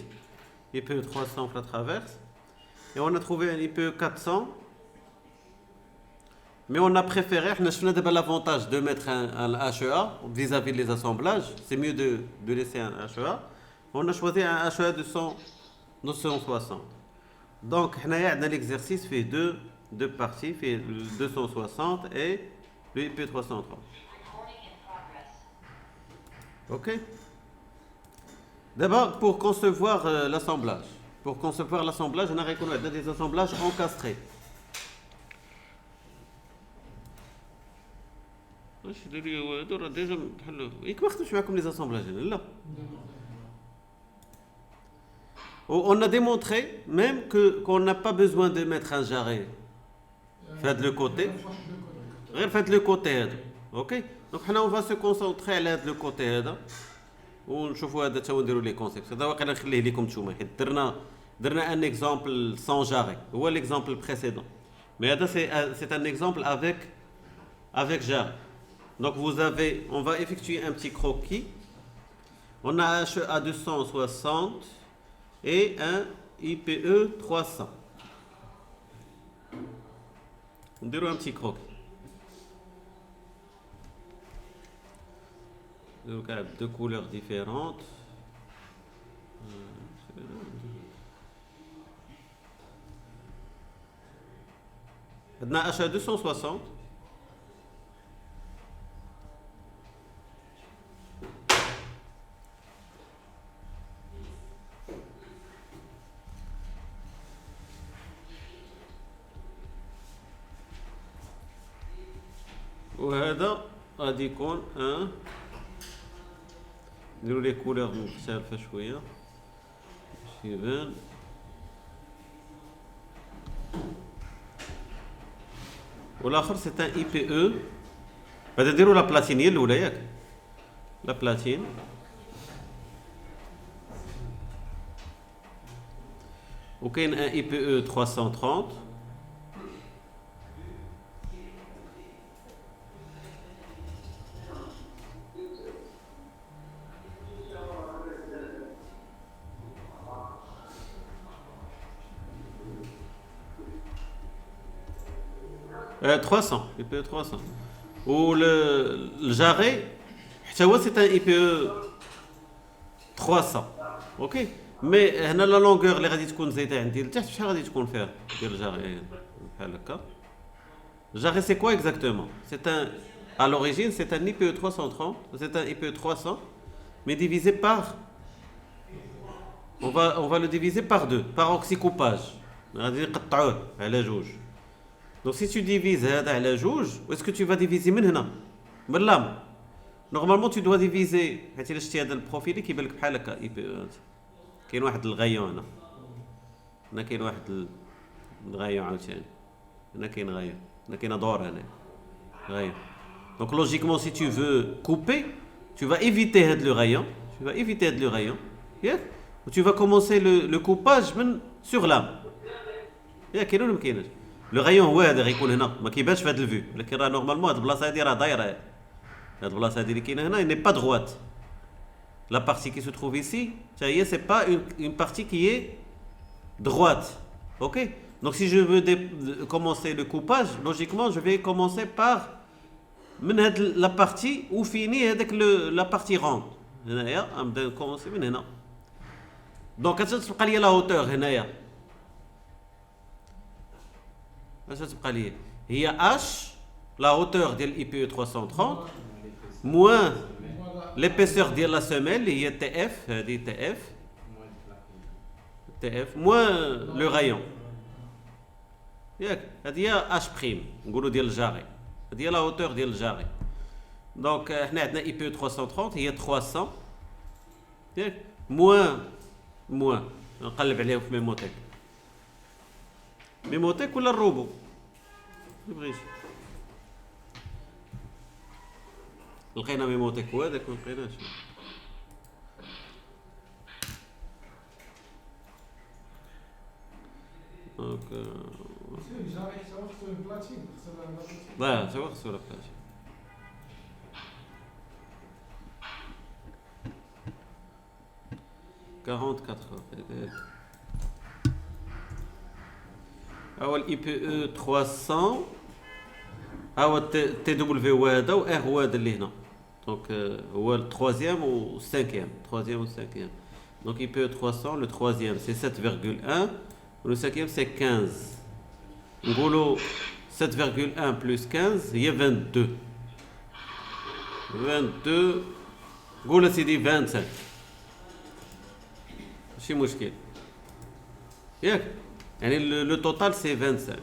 IPE 300 la traverse. Et on a trouvé un IPE 400. Mais on a préféré, on a l'avantage de mettre un HEA vis-à-vis des assemblages. C'est mieux de laisser un HEA. On a choisi un HEA de 260. Donc on a l'exercice fait deux parties, fait le 260 et le IPE 330. Ok. D'abord, pour concevoir l'assemblage. Pour concevoir l'assemblage, on a des assemblages encastrés. On a démontré même qu'on n'a pas besoin de mettre un jarret. Faites le côté. Faites le côté. Ok. Donc on va se concentrer à le côté. ونشوفوا هذا تا ونديروا لي كونسيبت هذا واقيلا نخليه لكم نتوما حيت درنا ان اكزامبل سان جاري هو ليكزامبل بريسيدون مي هذا c'est un exemple avec jarret. Donc on va effectuer un petit croquis. On a un HEA 260 et un IPE 300. On dirait un petit croquis. Donc, deux couleurs différentes. On a HEA 260. وهذا غادي يكون ان نديرو لي كولور مختلفه شويه باش يبان والاخر سي ان اي بي او بعدا نديرو لا بلاتين هي الاولى ياك لا بلاتين وكاين ان اي بي او 330 300 IPE 300 ou le jarret c'est un IPE 300 ok mais هنا la longueur اللي غادي تكون زايده عندي لتحت شحال غادي تكون فيها ديال الجاري بحال هكا jarret c'est quoi exactement c'est un à l'origine c'est un IPE 330 c'est un IPE 300 mais divisé par on va le diviser par deux par oxycoupage غادي نقطعوه على جوج. Donc si tu divises هذا على جوج, est-ce que tu vas diviser من هنا من لام normalement tu dois diviser حيت الا شتي هذا البروفيل كيبان لك بحال هكا كاين واحد الغيون هنا كاين واحد الغيون عاوتاني هنا كاين غيون هنا كاين دور هنا غيون. Donc logiquement si tu veux couper tu vas éviter هذا le rayon ياك tu vas commencer le coupage من sur lame ياك كاين ولا ما كاينش. لو غايون هو هذا غيكون هنا ما كيبانش في هذا الفيو ولكن راه نورمالمون هاد البلاصه هادي راه دايره هاد البلاصه هادي اللي كاينه هنا ني با droite la partie qui se trouve ici ça y est c'est pas une partie qui est droite ok donc si je veux commencer le coupage logiquement je vais commencer par من هاد la partie où finit هذاك la partie ronde هنايا نبدا نكومونسي من هنا دونك كتبقى لي لا هوتور هنايا اش تبقى لي هي اش لا هوتور ديال اي بي 330 موان l'épaisseur ديال لا سيميل اللي هي تي اف هذه تي اف موان لو رايون ياك هذه هي اش بريم نقولوا ديال الجاري هذه هي لا هوتور ديال الجاري. دونك حنا عندنا اي بي 330 هي 300 ياك موان نقلب عليهم في ميموتيك ولا الروبو اللي بغيتي. لقينا ميموتيك هذاك ما لقيناش. دونك لا سوا خصو لا بلاتين. كارونت كاتر اول اي بي او 300 هو تي دبليو هذا و ار هذا اللي هنا. دونك هو التروازيام و السانكيام دونك اي بي او 300 لو تروازيام سي 7,1 و لو سانكيام سي 15. نقولوا 7,1 بلس 15 هي 22 قول سيدي 25 ماشي مشكل ياك يعني لو توتال سي 25.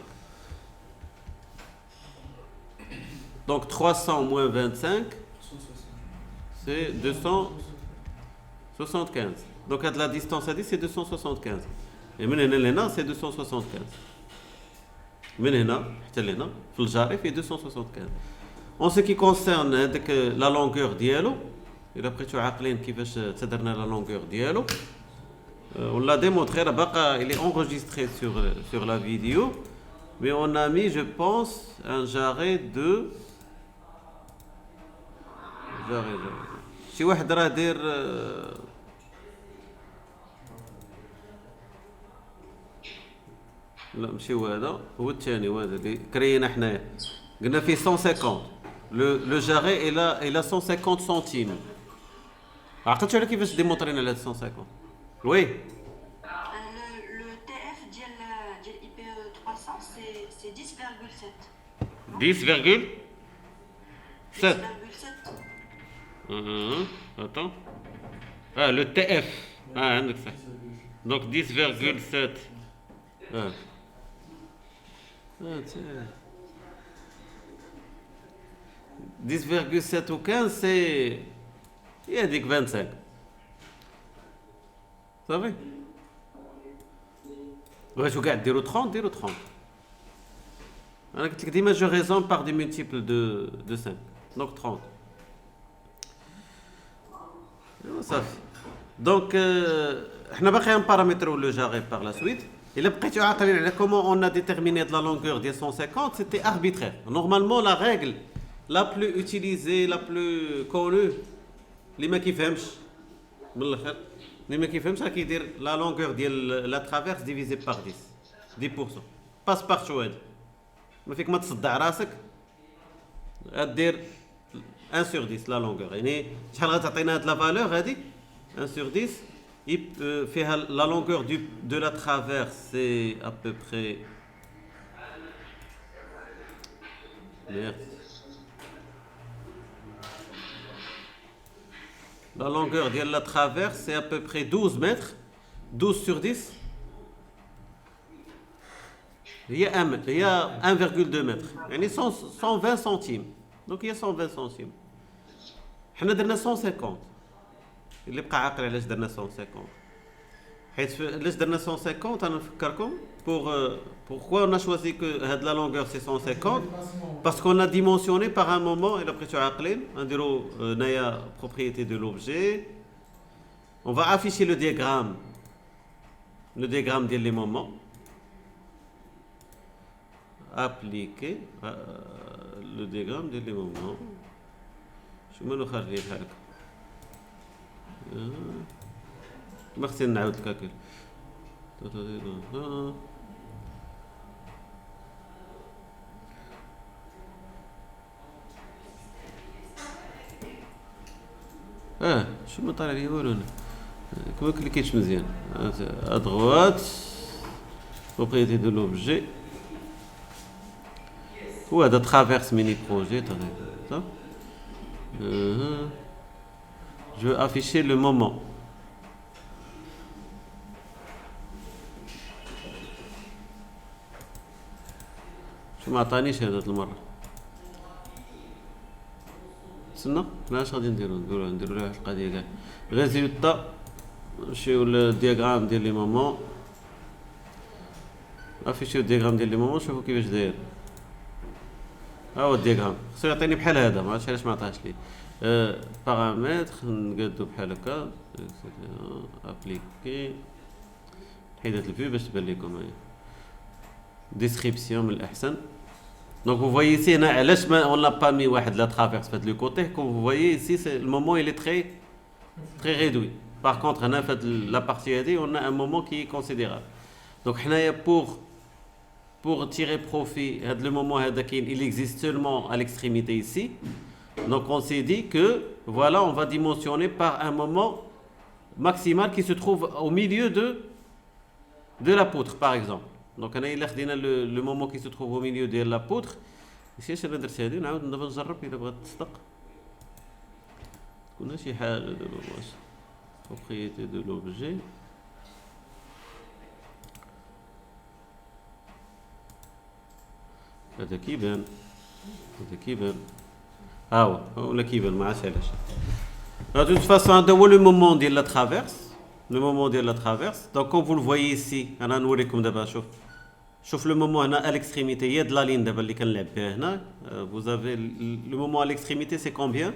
Donc 300 moins 25, c'est 275. Donc la distance à 10, c'est 275. Et maintenant, c'est 275. Maintenant, في 275. En ce qui concerne la longueur ديالو, إلا بقيتو عاقلين كيفاش تدرنا la longueur ديالو, on l'a démontré, il est enregistré sur la vidéo, mais on a mis, je pense, un jarret de شي واحد راه داير لا ماشي هو هذا هو الثاني هذا اللي كرينا حنايا قلنا فيه 150 لو جاري الى 150 سنتيم. عقلتوا على كيفاش ديمونطرينا على 150 وي Le TF ديال IP 300 c'est 10,7. 10,7 Attends. Ah, le TF. Ah, donc 10,7. Ah. Ah, tiens. 10,7 ou 15, c'est... Il y a dit que 25. Ça va? Ouais, je regarde, dire 30, dire 30. Je raisonne par des multiples de 5. Donc 30. Ça fait. Donc, on va un paramètre le jarret par la suite. Et là, comment on a déterminé la longueur des 150, c'était arbitraire. Normalement, la règle la plus utilisée, la plus connue, les mecs qui font, c'est dire la longueur de la traverse divisée par 10. 10%. Passe par chouette. Mais fait que tu te راسك dire 1 sur 10 la longueur. يعني شحال غتعطينا هاد لا فالور هادي 1 sur 10 فيها la longueur de la traverse c'est à peu près merde. La longueur de la traverse c'est à peu près 12 mètres. 12 sur 10 il y a 1,2 mètres. يعني 120 centimes. Donc il y a 120 centimes. حنا درنا 150. اللي بقى عاقل علاش درنا 150 حيت علاش درنا 150 انا نفكركم pourquoi on a choisi que la longueur c'est 150 parce qu'on a dimensionné par un moment et après tu عاقلين نديرو هنايا propriété de l'objet. On va afficher le diagramme ديال les moments appliquer le diagramme ديال les moments. شو ما نخرج هكا ما خصني نعاود الكاكل. شو ما طالع لي والو انا كما كليكيتش مزيان ادغوات propriété de l'objet ou à de traverse mini projet ça. Je veux afficher le moment. شو ما عطانيش هذا المرة. استنى ماش غادي نديرو لها القضية كاع. résultat نمشيو للدياغرام ديال لي مومون. افيشيو الدياغرام ديال لي مومون شوفوا كيفاش داير. ها هو الدياغرام خصو يعطيني بحال هذا، ما عرفتش علاش ما عطاهاش لي. بارامتر نقادو بحال هكا ابليكي. حيد هاد الفيو باش تبان لكم هاهي ديسكريبسيون من الاحسن. Donc vous voyez ici علاش on n'a pas mis واحد la traverse fait le côté comme vous voyez ici c'est le moment il est très réduit. Par contre هنا fait la partie هذه on a un moment qui est considérable. Donc حنايا pour tirer profit هذا le moment هذا كاين il existe seulement à l'extrémité ici. Donc on s'est dit que voilà on va dimensionner par un moment maximal qui se trouve au milieu de la poutre par exemple. Donc انا الا خدينا le moment qui se trouve au milieu de la poutre ici اش انا درت هذه نعاود دابا نجرب الا بغات تصدق تكون شي حاجه دابا واش propriété de l'objet. هذا كيبان ها هو ولا كيبان ما عرفتش علاش. De toute façon هذا هو le moment ديال la traverse. Le moment de la traverse. Donc comme vous le voyez ici, انا نوريكم دابا شوف le moment هنا à l'extrémité il y a de la ligne دابا اللي كنلعب بها هنا. Vous avez le moment à l'extrémité c'est combien?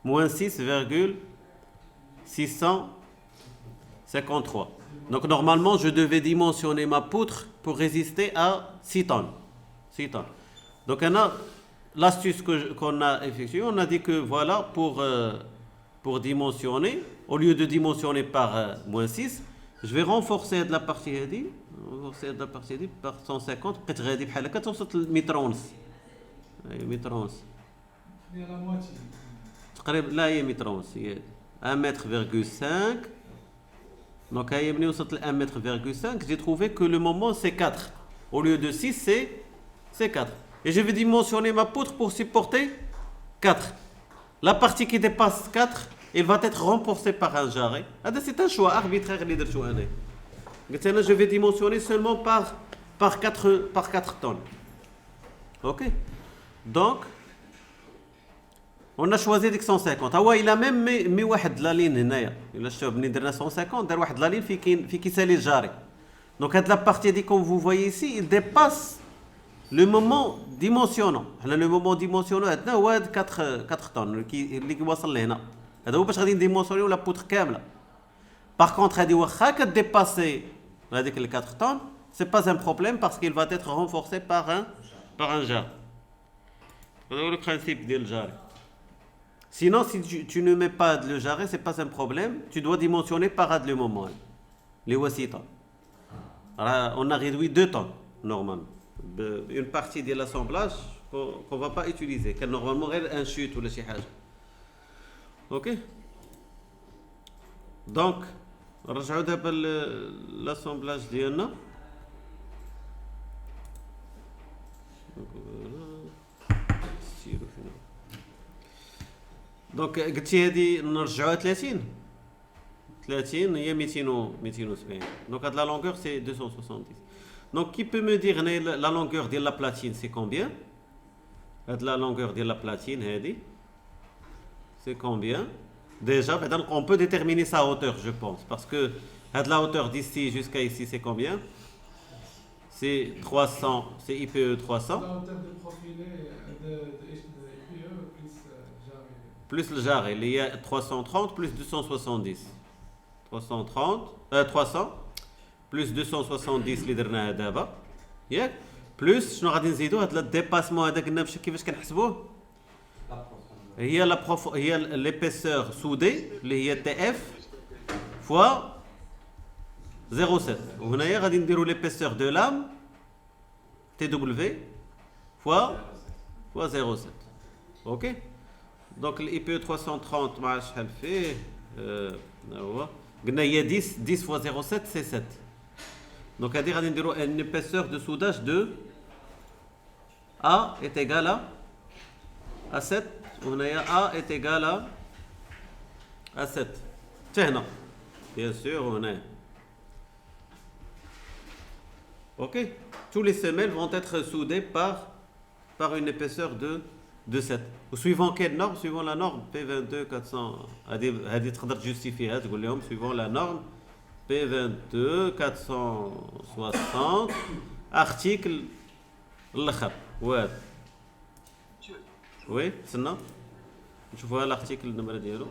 Moins 6,653. Donc normalement je devais dimensionner ma poutre pour résister à 6 tonnes. 6 tonnes. Donc l'astuce qu'on a effectuée, on a dit que voilà pour dimensionner, au lieu de dimensionner par moins 6, je vais renforcer de la partie par 150 بقيت غادي بحال هكا توصل لمتر ونص. اي متر ونص تقريبا. لا هي متر ونص هي 1,5 m. Donc هي ملي وصلت ل 1,5 m j'ai trouvé que le moment c'est 4 au lieu de 6 c'est 4 et je vais dimensionner ma poutre pour supporter 4. La partie qui dépasse 4 il va être renforcé par un jarret. C'est un choix arbitraire اللي درتو انا. قلت انا je vais dimensionner seulement par 4 tonnes. OK. Donc on a choisi ديك 150. هو il a même mis واحد لا لين هنايا. الا شفتوا ملي درنا 150 دار واحد لا لين في كيسالي الجاري. Donc هاد لا بارتي دي comme vous voyez ici il dépasse le moment dimensionnant. حنا le moment dimensionnant عندنا هو 4 طن اللي كيوصل لهنا. هذا هو باش غادي نديمونسيونيو لا بوتر كامله. باغ كونطخ هذه واخا كديباسي هذيك ال 4 طن سي با ان بروبليم parce qu'il va être renforcé par un jar. هذا هو البرانسيب ديال الجاري. Sinon si tu ne mets pas le jarret c'est pas un problème, tu dois dimensionner par le moment. Les هو 6 طن. On a réduit 2 tonnes normalement. Une partie de l'assemblage qu'on va pas utiliser car normalement غير un chute ولا شي حاجه. OK. Donc نرجعوا دابا l'assemblage ديالنا. دونك قلتي هذه نرجعوها 30 هي 270. دونك هاد لا longueur c'est 270. Donc qui peut me dire la longueur de la platine c'est combien? La longueur de la platine هذه c'est combien? Déjà on peut déterminer sa hauteur je pense parce que la hauteur d'ici jusqu'à ici c'est combien? C'est 300, c'est IPE 300. La hauteur de profilé de IPE plus le jarret, il y a 330 plus 270. 300 plus 270 اللي درناها دابا ياك بلس شنو غادي نزيدو هاد الديباسمون هذا قلنا باش كيفاش كنحسبوه هي ليبيسور سودي اللي هي تي اف فوا 0.7 وهنايا غادي نديرو ليبيسور دو لام تي دبليو فوا 0.7. اوكي دونك الاي بي 330 ما عرفتش شحال فيه هو قلنا هي 10 فوا 0.7 سي 7. Donc, à dire, une épaisseur de soudage de A est égale à 7. On a A est égal à 7. Tiens, bien sûr, on a. Ok. Tous les semelles vont être soudées par une épaisseur de 7. Ou suivant quelle norme? Suivant la norme P22 400. À dire, justifier, suivant la norme P22 460 article الاخر وهذا وي استنى نشوفوا الارتيكل النمره ديالو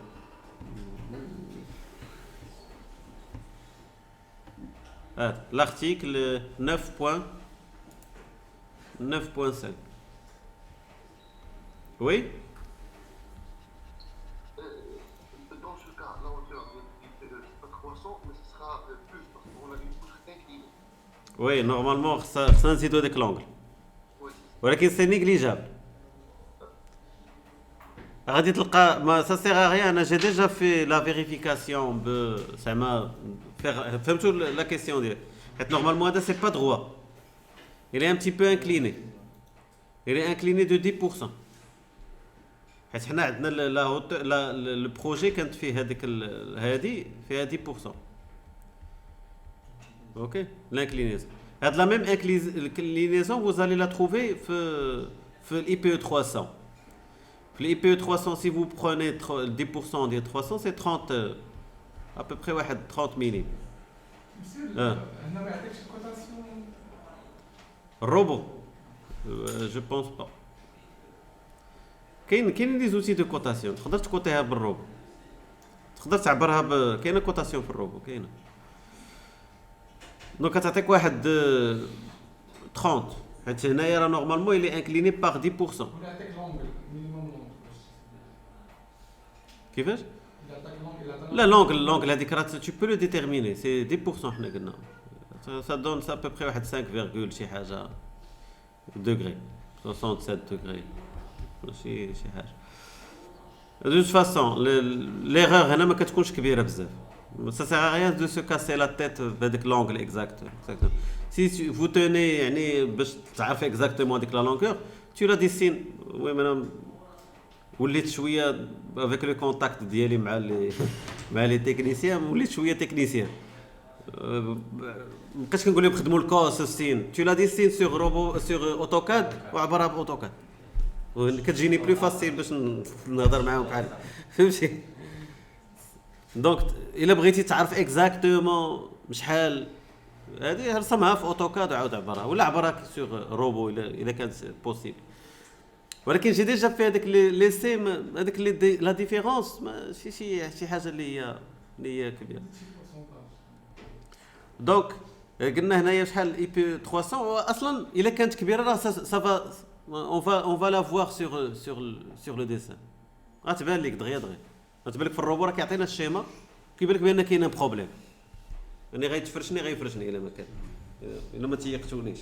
l'article 9.9.5 oui. Dans ce cas, la hauteur de 300, mais ce sera plus parce qu'on a une poutre inclinée. Oui, normalement, ça نزيدو هذاك l'angle. ولكن c'est négligeable. غادي تلقى ما ça sert à rien. J'ai déjà fait la vérification زعما فهمتوا la question ديالك. حيت normalement هذا c'est pas droit. Il est un petit peu incliné. Il est incliné de 10%. حيت حنا عندنا لو بروجي كانت فيه هذيك هذه فيها 10%. اوكي l'inclinaison. هاد la même inclinaison vous allez la trouver في l'IPE 300. l'IPE 300 si vous prenez 10% des 300 c'est 30 à peu près 30 ملم. هنا ما يعطيكش الكوتاسيون robot je pense pas. كاين دي زوتي دو كوتاسيون تقدر تكوتيها بالروبو تقدر تعبرها كاينه كوتاسيون في الروبو كاينه دونك تعطيك واحد 30 حيت هنايا راه نورمالمون il est incliné par 10%. ولا يعطيك لونغل مينيموم لونغل كيفاش يعطيك لونغل لا لونغل هذيك راه tu peux le déterminer c'est 10% حنا قلنا ça donne ça à peu près واحد 5, شي حاجه degré 67 degrés ماشي شي حاجه. De toute façon l'erreur هنا ما كتكونش كبيره بزاف. Ça sert à rien de se casser la tête بهذاك l'angle exact. Si vous tenez يعني باش تعرف exactement ديك la longueur tu la dessines. وي انا وليت شويه avec le contact ديالي مع لي تكنيسيان وليت شويه تكنيسيان. مابقيتش كنقول لهم خدموا الكوس السين tu la dessines sur robot sur AutoCAD وعبرها بأوتوكاد كتجيني بلو فاسيل باش نهضر معاهم بحال فهمتي. دونك الا بغيتي تعرف اكزاكتومون شحال هذه رسمها في اوتوكاد وعاود عبرها ولا عبرها سور روبو الا كانت بوسيبل. ولكن جي ديجا في هذاك لي سي هذاك لا ديفيرونس ماشي شي حاجه اللي هي كبيره. دونك قلنا هنايا شحال اي بي 300 اصلا الا كانت كبيره راه سافا on va la voir sur le dessin. غتبان لك دغيا غتبان لك في الروبو راه كيعطينا الشيما كيبان لك بان كاين بروبليم يعني غيفرشني الا ما كان الا ما تيقتونيش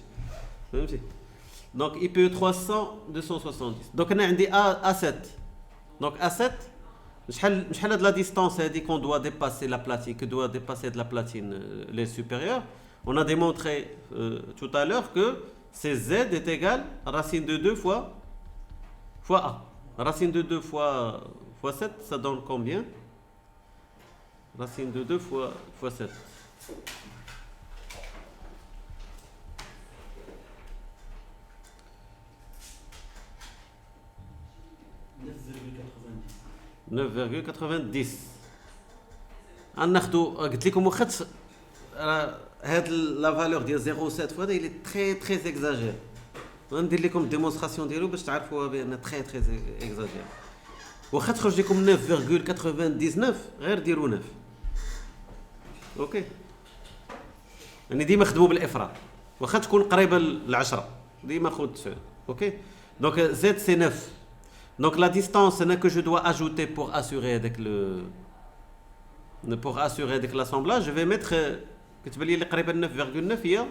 فهمتي. دونك اي بي 300 270 دونك انا عندي A7 دونك A7 شحال هاد لا ديستانس هادي كون دوا ديباسي لا بلاتين que doit dépasser de la platine les supérieurs. On a démontré tout à l'heure que c'est Z est égal à racine de 2 fois A. Racine de 2 fois 7, ça donne combien? Racine de 2 fois 7. « 9,90 » غناخدو قلت لكم واخا هاد لا فالور ديال 0.7 فوا il est très exagéré. غندير لكم ديمونستراسيون ديالو باش تعرفوا بان très exagéré. واخا تخرج لكم 9.99 غير ديروا 9 اوكي. يعني ديما خدموا بالافراط واخا تكون قريبه ل10 ديما خذ 9 اوكي. دونك Z c'est 9. Donc la distance que je dois ajouter pour assurer avec l'assemblage, je vais mettre كتبان لي قريبه 9.9 هي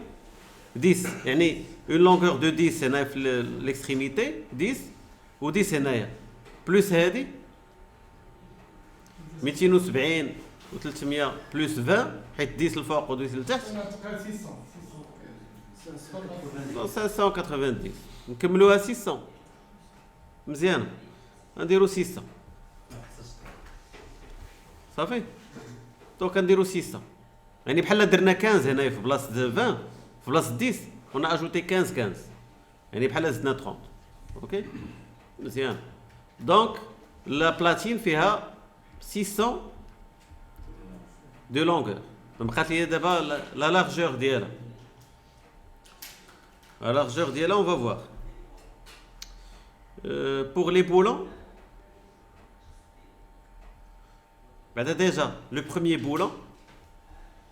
10 يعني une longueur de 10 هنا في l'extrémité 10 و 10 هنايا بلس هذه 270 و 300 بلس 20 حيت 10 الفوق و 10 لتحت 590 نكملوها 600 مزيان نديرو 600 صافي. دونك نديرو 600 يعني بحال درنا 15 هنايا في بلاصه 20 في بلاصه 10 on a ajouté 15 يعني بحال زدنا 30 اوكي مزيان. دونك لا بلاتين فيها 600 de longueur بقات لي دابا la largeur ديالها. La largeur d'Yala, on va voir. Pour les boulons, ben déjà, le premier boulon,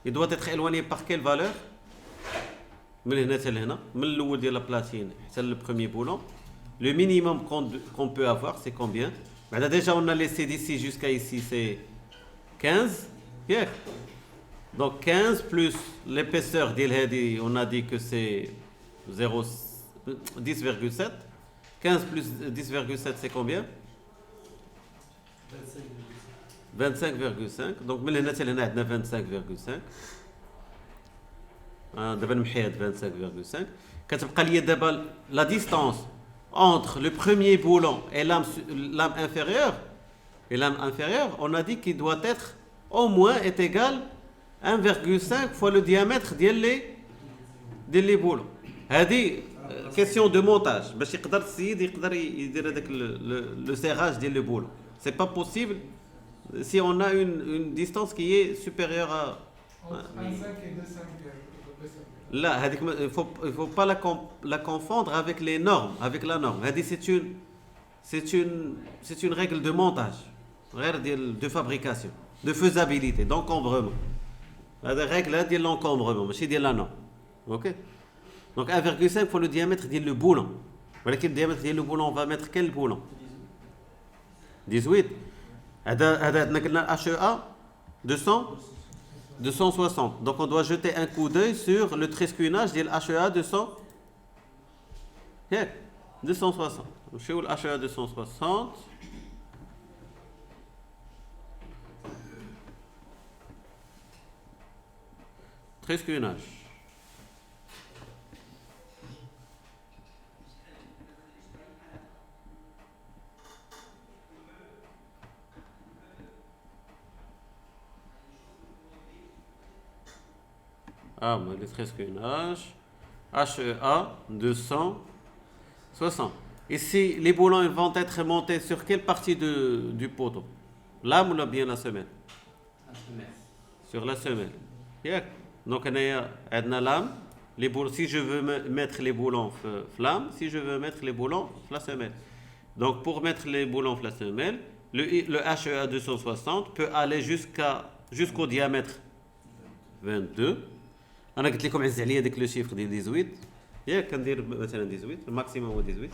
il doit être éloigné par quelle valeur? من هنا حتى لهنا، من الأول ديال la platine حتى le premier boulon. Le minimum qu'on peut avoir, c'est combien? Ben déjà, on a laissé d'ici jusqu'à ici, c'est 15. Yeah. Donc 15 plus l'épaisseur d'Il Hadi, on a dit que c'est 10,7. 15 plus 10,7 c'est combien? 25,5. Donc من هنا حتى لهنا عندنا 25,5. دابا نمحيها 25,5. كتبقى لي دابا la distance entre le premier boulon et lame inférieure. Et lame inférieure, on a dit qu'il doit être au moins est égal 1,5 fois le diamètre ديال les boulons. هذه question de montage باش يقدر السيد يقدر يدير هذاك le serrage ديال le boulon. C'est pas possible si on a une distance qui est supérieure à Entre 1,5 et 2,5. là هذيك il faut pas la confondre avec les normes, avec la norme. هذه c'est une règle de montage, غير ديال de fabrication, de faisabilité, d'encombrement. هذا règle ديال l'encombrement ماشي ديال la norme. OK. Donc 1,5 fois le diamètre ديال le boulon. ولكن le diamètre ديال le boulon, on va mettre quel boulon? 18. هذا عندنا قلنا HEA 260. Donc on doit jeter un coup d'œil sur le trescuinage ديال HEA 260. نمشيو ل HEA 260. Trescuinage. Le trescuinage. HEA 260. Ici, les boulons ils vont être montés sur quelle partie du poteau? Lame ou bien la semelle? Sur la semelle. Yeah. Donc, on a une lame. Les boulons, si je veux mettre les boulons flamme, si je veux mettre les boulons la semelle. Donc, pour mettre les boulons la semelle, le HEA 260 peut aller jusqu'au diamètre 22. انا قلت لكم عز عليا داك لو شيفر ديال 18 ياك كندير مثلا 18 الماكسيموم هو 18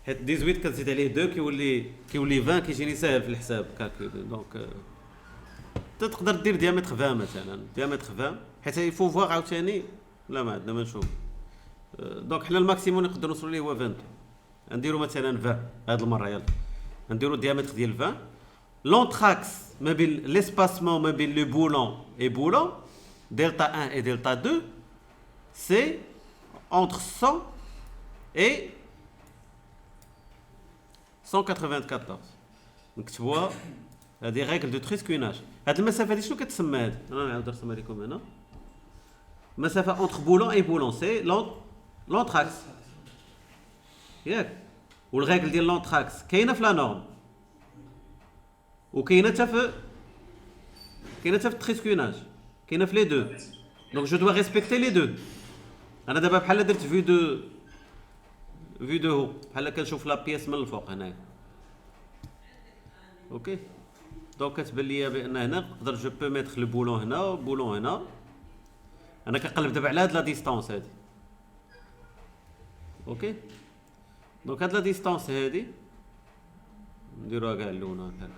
حيت 18 كنزيد عليه 2 كيولي 20 كيجيني ساهل في الحساب كالكول. دونك تقدر دير ديامتر 20 مثلا ديامتر 20 حيت يفو فواغ عاوتاني لا ما عندنا ما نشوف. دونك حنا الماكسيموم نقدروا نوصلوا ليه هو 20. نديروا مثلا 20 هاد المره يلا نديروا الديامتر ديال 20. لونتراكس ما بين ليسباسمون ما بين لو بولون اي بولون delta 1 et delta 2, c'est entre 100 et 194. Donc tu vois, il y a des règles de trescuinage. هاد المسافة دي شنو كتسمى هاد؟ أنا نعاود نرسمها لكم هنا. المسافة entre boulon et boulon, c'est l'anthrax. ياك؟ والرègle ديال l'anthrax كاينة في la norme. وكاينة حتى في التريسكويناج. كاينه في لي دو. دونك جو دوا ريسبكتي لي دو. انا دابا بحال درت في دو هو بحال كنشوف لا بيس من الفوق هنايا. اوكي دونك كتبان ليا بان هنا نقدر جو بو ميتر لو بولون هنا والبولون هنا. انا كنقلب دابا على هاد لا ديستانس هادي. اوكي دونك هاد لا ديستانس هادي نديروها كاع اللون هكا.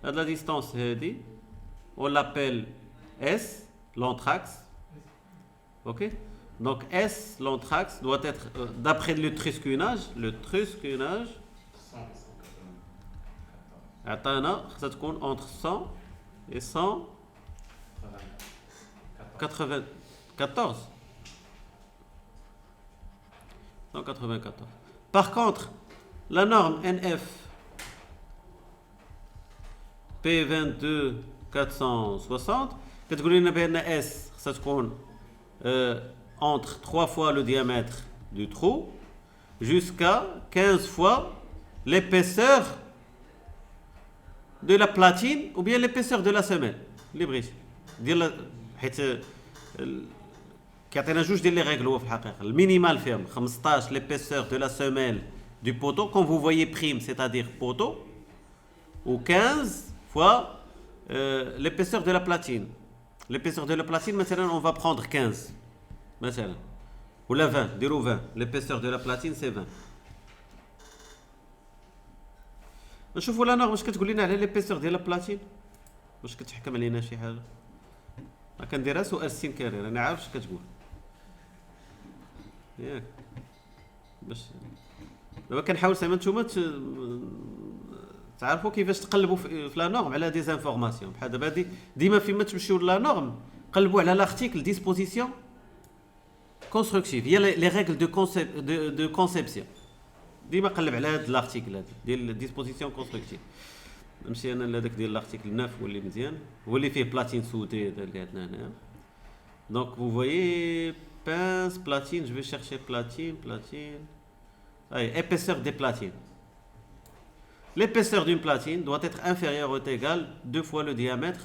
هاد لا ديستانس هادي on l'appelle S, l'anthrax. Ok. Donc S, l'anthrax, doit être, d'après le trescuinage, ça compte entre 100 et 194. 194. Par contre, la norme NF P22 460 كتقول لنا بان S ça تكون entre 3 fois le diamètre du trou jusqu'à 15 fois l'épaisseur de la platine ou bien l'épaisseur de la semelle. اللي بغيتي ديال حيت كيعطينا جوج ديال لي ريغل هو في الحقيقه. المينيمال فيهم 15 l'épaisseur de la semelle du poteau comme vous voyez prime c'est-à-dire poteau ou 15 fois l'épaisseur de la platine. L'épaisseur de la platine مثلا on va prendre 15 مثلا ولا 20 ديروا 20 l'épaisseur de la platine c'est 20. نشوفوا لا نورم واش كتقول لنا على ليبيسور ديال البلاتين، واش كتحكم علينا شي حاجه. كنديرها سؤال استنكاري، انا عارف اش كتقول ياك باش دابا كنحاول زعما نتوما تعرفوا كيفاش تقلبوا في لا نورم على دي زانفورماسيون. بحال دابا ديما فيما تمشيو لا نورم قلبوا على لارتيكل ديسبوزيسيون كونستركتيف، هي لي ريغل دو كونسيبسيون. ديما قلب على هاد لارتيكل هذا ديال ديسبوزيسيون كونستركتيف. نمشي انا لهذاك ديال لارتيكل 9 هو اللي مزيان، هو اللي فيه بلاتين سودي اللي عندنا هنا. دونك فو فويي pince, platine, je vais chercher platine. Allez, épaisseur des platines. L'épaisseur d'une platine doit être inférieure ou égale 2 fois le diamètre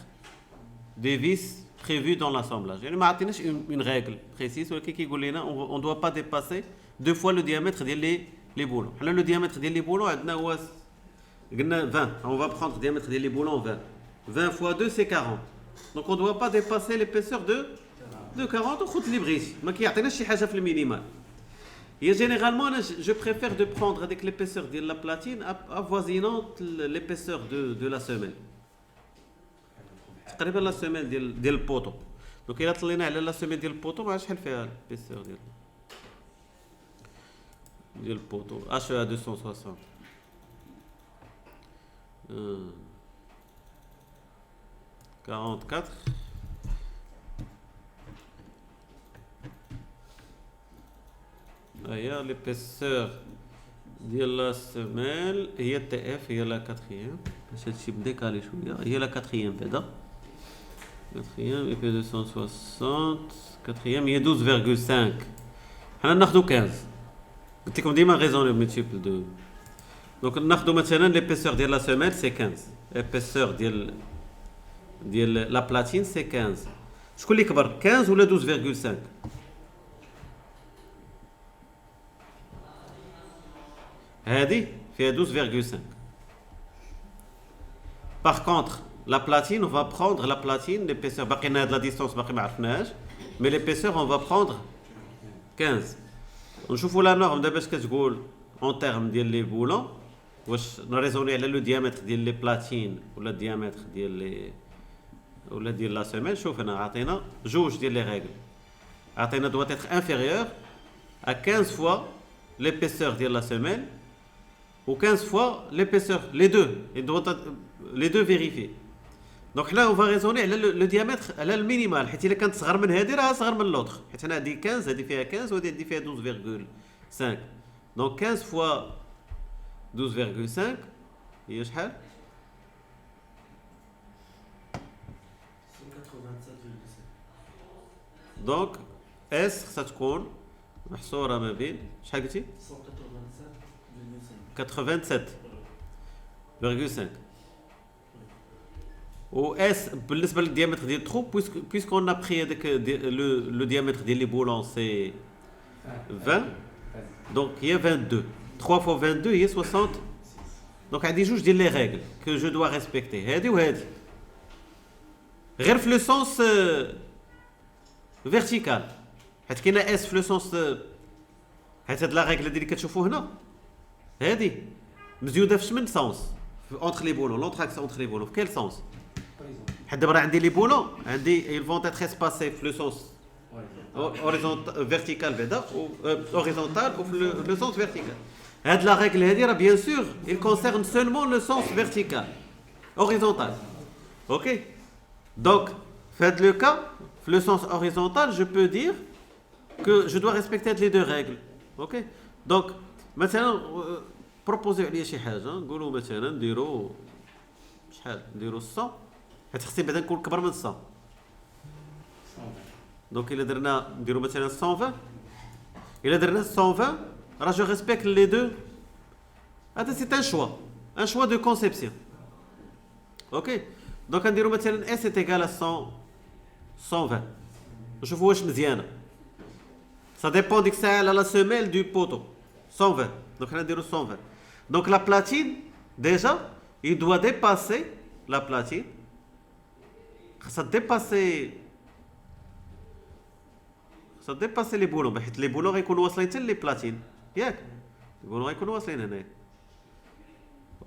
des vis prévues dans l'assemblage. يعني ما عطيناش une règle précise ولكن كيقول لنا on doit pas dépasser 2 fois le diamètre ديال les boulons. حنا le diamètre ديال les boulons عندنا هو قلنا 20. On va prendre le diamètre ديال les boulons 20. 20 fois 2 c'est 40. Donc on doit pas dépasser l'épaisseur de 40 وخذ لي بغيتي، ما كيعطيناش شي حاجه في المينيمال. هي جينيرالمون انا جو بريفير دو بروندر هذيك ليبيسور ديال لا بلاتين افوازينونت ليبيسور دو لا سيميل، تقريبا لا سيميل ديال البوطو. دونك الا طلينا على لا سيميل ديال البوطو ما شحال فيها ليبيسور ديال البوطو HEA 260 44. هي l'épaisseur ديال لا سيميل هي تي اف، هي لا كاتريام. باش هادشي بديكالي شويه، هي لا كاتريام بعدا. كاتريام اي بي 260 كاتريام هي 12.5. حنا ناخدو 15. قلت لكم ديما غيزوني ملتيبل دو. دونك ناخدو مثلا l'épaisseur ديال لا سيميل سي 15، l'épaisseur ديال لا بلاتين سي 15. شكون اللي كبر 15 ولا 12.5؟ هذه فيها 12.5. Par contre, la platine, on va prendre la platine, l'épaisseur, باقي لنا هاد لا ديستونس باقي ما عرفناهاش، mais l'épaisseur on va prendre 15. ونشوفوا لا نورم دابا اش كتقول اون تيرم ديال لي بولون، واش نريزوني على لو ديامتر ديال لي بلاتين ولا الديامتر ديال لي ولا ديال لا سيميل. شوف هنا عطينا جوج ديال لي ريغل، عطينا doit être inférieur à 15 fois l'épaisseur ديال لا سيميل ou 15 fois l'épaisseur, les deux vérifiés. Donc là on va raisonner على le diamètre على المينيمال، حيت الا كانت صغر من هذه راه صغر من لوطخ، حيت هنا هذه 15 هذه فيها 15 وهذه فيها 12.5. donc 15 fois 12.5 هي شحال؟ 187.5. donc اس خصها تكون محصوره ما بين شحال قلتي؟ 87.5. و اس بالنسبه للديامتر ديال الترو puisqu'on a pris هذاك le diamètre ديال لي بولون سي 20 donc هي 22. 3 fois 22 هي 60. donc عندي جوج ديال لي ريغل que je dois respecter، هذه وهذه، غير في لو سونس فيرتيكال، حيت كاينه اس في لو سونس، حيت هاد لا ريغل اللي كتشوفوا هنا هذه مزيوده في من سونس اونتر لي بولون، لونتراكس اونتر لي بولون في كيل سونس؟ حيت دابا راه عندي لي بولون عندي ils vont être espacés في لو سونس هوريزونتال فيرتيكال بعدا و هوريزونتال و في لو سونس فيرتيكال. هاد لا ريغل هادي راه بيان سور il concerne seulement le sens vertical horizontal. OK donc في هاد لو كا في لو سونس horizontal je peux dire que je dois respecter les deux règles. OK donc مثلا بروبوزيو عليا شي حاجه، نقولوا مثلا نديروا شحال، نديروا 100 حيت خصني بعدا نكون كبر من 100. دونك الا درنا نديروا مثلا 120، الا درنا 120 راه جو ريسبكت لي دو. هذا سي ان شوا دو كونسيبسيون. اوكي دونك نديروا مثلا اس est égal à 120. نشوفوا واش مزيانه. Ça dépend ديك الساعه على la semelle du poteau. 120. Donc حنا نديرو 120. Donc la platine déjà il doit dépasser la platine. Ça dépasser les boulons حيت les boulons غيكونوا واصلين حتى لي بلاتين ياك les boulons غيكونوا واصلين هنايا.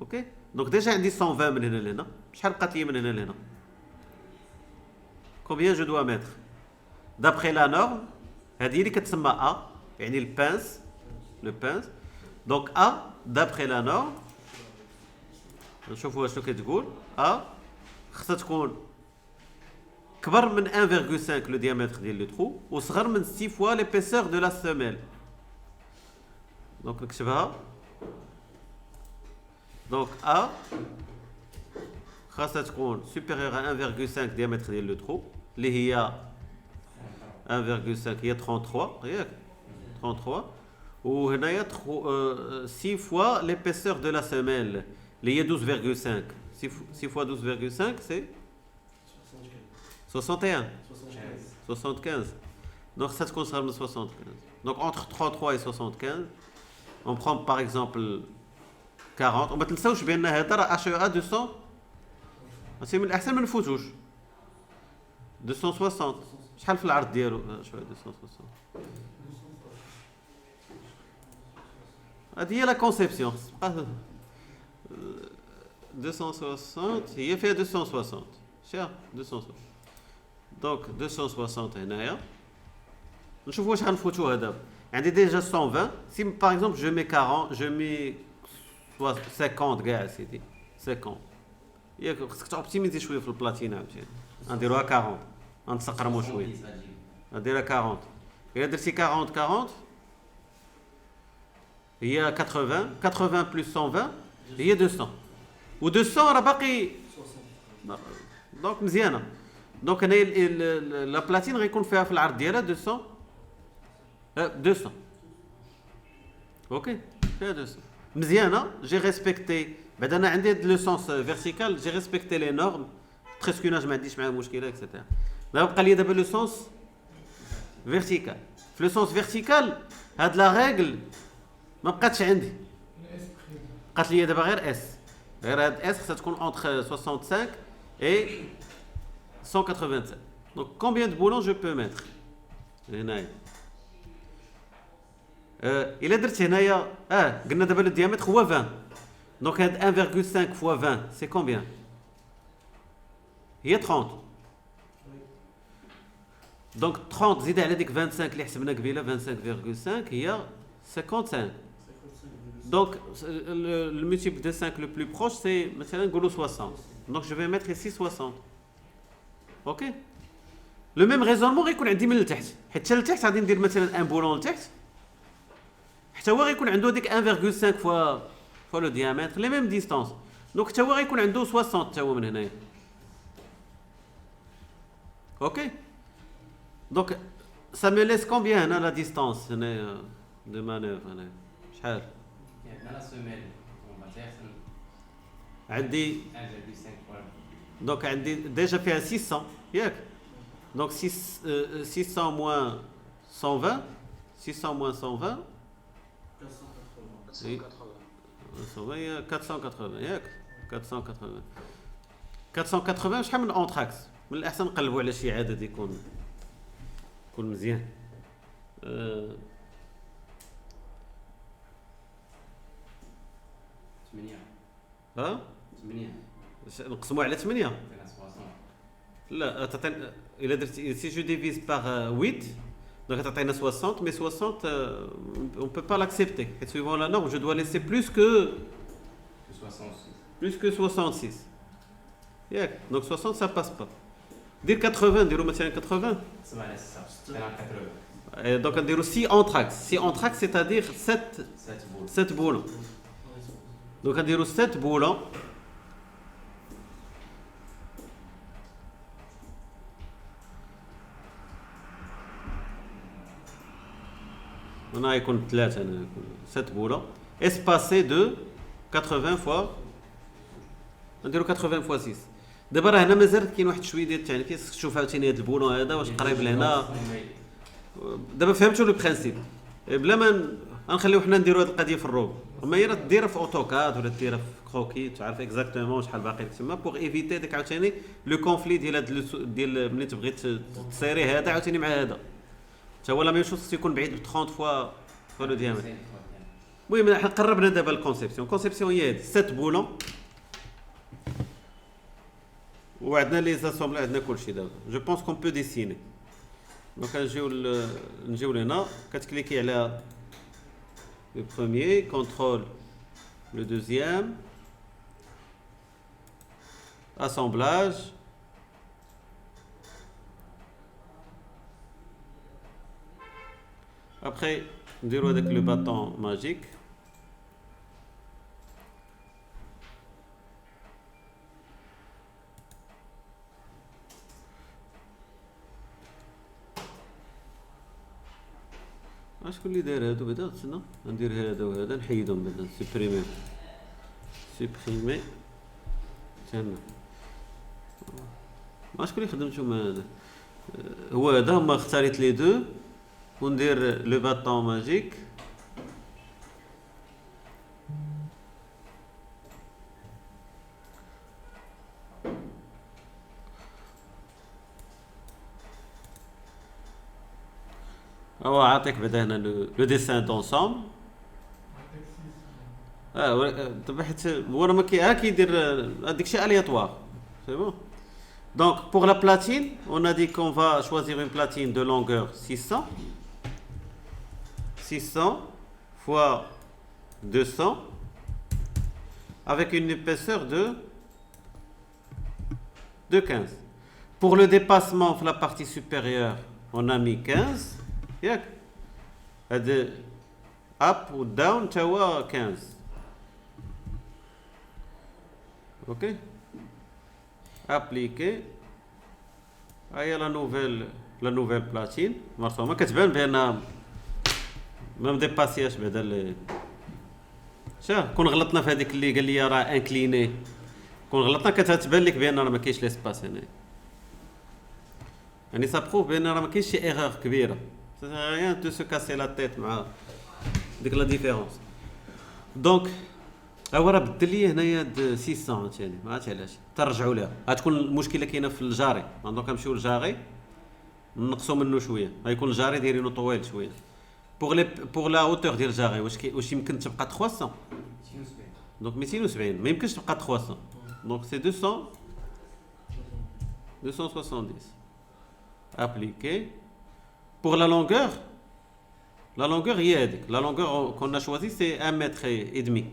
اوكي دونك ديجا عندي 120 من هنا لهنا. شحال بقات لي من هنا لهنا؟ combien je dois mettre d'après la norme هذه اللي كتسمى A يعني le pince donc A d'après la norme نشوفوا شنو كتقول A خصها تكون كبر من 1,5 le diamètre ديال لو trou وصغر من 6 fois l'épaisseur de la semelle. donc نكتبها donc A خاصها تكون supérieur à 1,5 diamètre ديال لو trou اللي هي 1,5 هي 33 ياك 33 وهنايا 6 fois l'épaisseur de la semelle اللي هي 12,5 6 fois 12,5 c'est 61 75 donc ça تكون صغر من 75 donc entre 33 et 75 on prend par exemple 40 وما تنساوش بان هذا راه HEA 200 ماشي من الاحسن ما نفوتوش 260 شحال في العرض ديالو شويه 260 هذه هي لا كونسيبسيون 260 هي فيها 260 شحال 260 دونك 260 هنايا نشوفوا واش غنفوتوها دابا عندي ديجا 120 سي باغ اكزومبل جو مي 40 جو مي 50 كاع سيدي 50 ياك خصك توبتيميزي شويه في البلاتينا عاوتاني نديروها 40 غنسقرمو شويه نديرها 40 الا درتي 40 هي 80 بلس 120 هي 200 و 200 راه باقي دونك مزيانه دونك هنا لا بلاتين غيكون فيها في العرض ديالها 200 اوكي فيها 200 مزيانه جي ريسبكتي بعد انا عندي هاد لو سونس فيرتيكال جي ريسبكتي لي نورم بريسكوناج ما عنديش معاه مشكله اكسيتيرا دابا بقى لي دابا لو سونس فيرتيكال في لو سونس فيرتيكال هاد لا ريغل ما بقاتش عندي بقات لي دابا غير غير هاد اس خصها تكون entre 65 et 187 donc combien de boulons je peux mettre هنايا الا درت هنايا قلنا دابا لو ديامتر هو 20 دونك هاد 1,5 fois 20 c'est combien هي 30 دونك 30 زيد على ديك 25 اللي حسبنا قبيله 25,5 هي 55 donc le multiple de 5 le plus proche c'est مثلا نقولوا 60 donc je vais mettre ici 60 ok le même raisonnement غيكون عندي من التحت حتى لتحت غادي ندير مثلا ان بولون لتحت حتى هو غيكون عنده ديك 1,5 fois le diamètre les mêmes distances donc حتى هو غيكون عنده 60 حتى هو من هنايا ok donc ça me laisse combien هنا la distance هنا de manœuvre هنا شحال يعني لا سيميل عندي 1,5 donc عندي ديجا فيها 600 ياك donc 600 moins 120 600 moins 120 هي 480 ياك 480 شحال من اونتراكس من الاحسن نقلبوا على شي عدد يكون مزيان 8 نقسموا على 8 لا تعطينا الا درتي سي جو ديفيز باغ 8 donc تعطينا 60 mais 60 on peut pas l'accepter et suivant la norme je dois laisser plus que 66 ياك donc 60 ça passe pas دير 80 نديرو مثلا 80 donc نديرو 6 entrax c'est-à-dire 7 boulons donc نديرو 7 boulons هنا يكون 3 هنا يكون 7 boulons espacés de 80 fois نديرو 80 fois 6 دابا راه هنا مازال كاين واحد شويه ديال التعنيف، خصك تشوف عاوتاني هذا البولون هذا واش قريب لهنا. دابا فهمتوا لو برينسيپ، بلا ما غنخليو حنا نديروا هذه القضيه في الروب، اما هي راه ديرها في اوتوكاد ولا ديرها في كروكي تعرف اكزاكتومون شحال باقي لك تما بوغ ايفيتي داك عاوتاني لو كونفلي ديال هاد ديال ملي تبغي تسيري هذا عاوتاني مع هذا حتى هو لا ميم شوز، خصو يكون بعيد ب 30 فوا لو ديامتر. المهم حنا قربنا دابا الكونسيبسيون هي هذه 7 بولون وعندنا لي زاسومبل، عندنا كلشي دابا. جو بونس كون بو ديسيني. دونك نجيو لهنا كتكليكي على le premier, contrôle le deuxième, assemblage, après نديرو avec le bâton magique. شكون اللي دار هادو بعدا؟ تسنى ندير هذا وهذا نحيدهم بعدا سوبريمي تسنى. شكون اللي خدمتو مع هذا؟ هو هذا، هما اختاريت لي دو وندير لو باتون ماجيك. هو عاطيك بعدا هنا لو ديسان دونسومبل. دابا حيت هو راه ما كيدير هذاك الشيء الياتوار. سي بون. Donc pour la platine, on a dit qu'on va choisir une platine de longueur 600 fois 200 avec une épaisseur de 15. Pour le dépassement de la partie supérieure, on a mis 15. ياك هاد اب و داون تا هو 15. اوكي ابليكي. هيا لا نوفيل بلاتين مرسومه، كتبان بان ما مديباسياش بعدا شا كون غلطنا في هذيك اللي قال لي راه انكليني، كون غلطنا كتبان لك بان راه ما كاينش ليسباس هنا، يعني سا بروف بان راه ما كاينش شي ايرور كبيره. Ça sert à rien de se casser la tête مع ديك لا ديفيرونس. دونك هو راه بدل لي هنايا 600 ثاني، ما عرفتش علاش ترجعوا لها. غتكون المشكله كاينه في الجاري. دونك نمشيو للجاري نقصوا منه شويه، غيكون الجاري دايرينو طويل شويه. بوغ لا هوتور ديال الجاري واش يمكن تبقى 300؟ دونك 270 ما يمكنش تبقى 300. دونك سي 270 ابليكي. Pour la longueur هي هذيك. La longueur qu'on a choisi c'est 1 mètre et demi.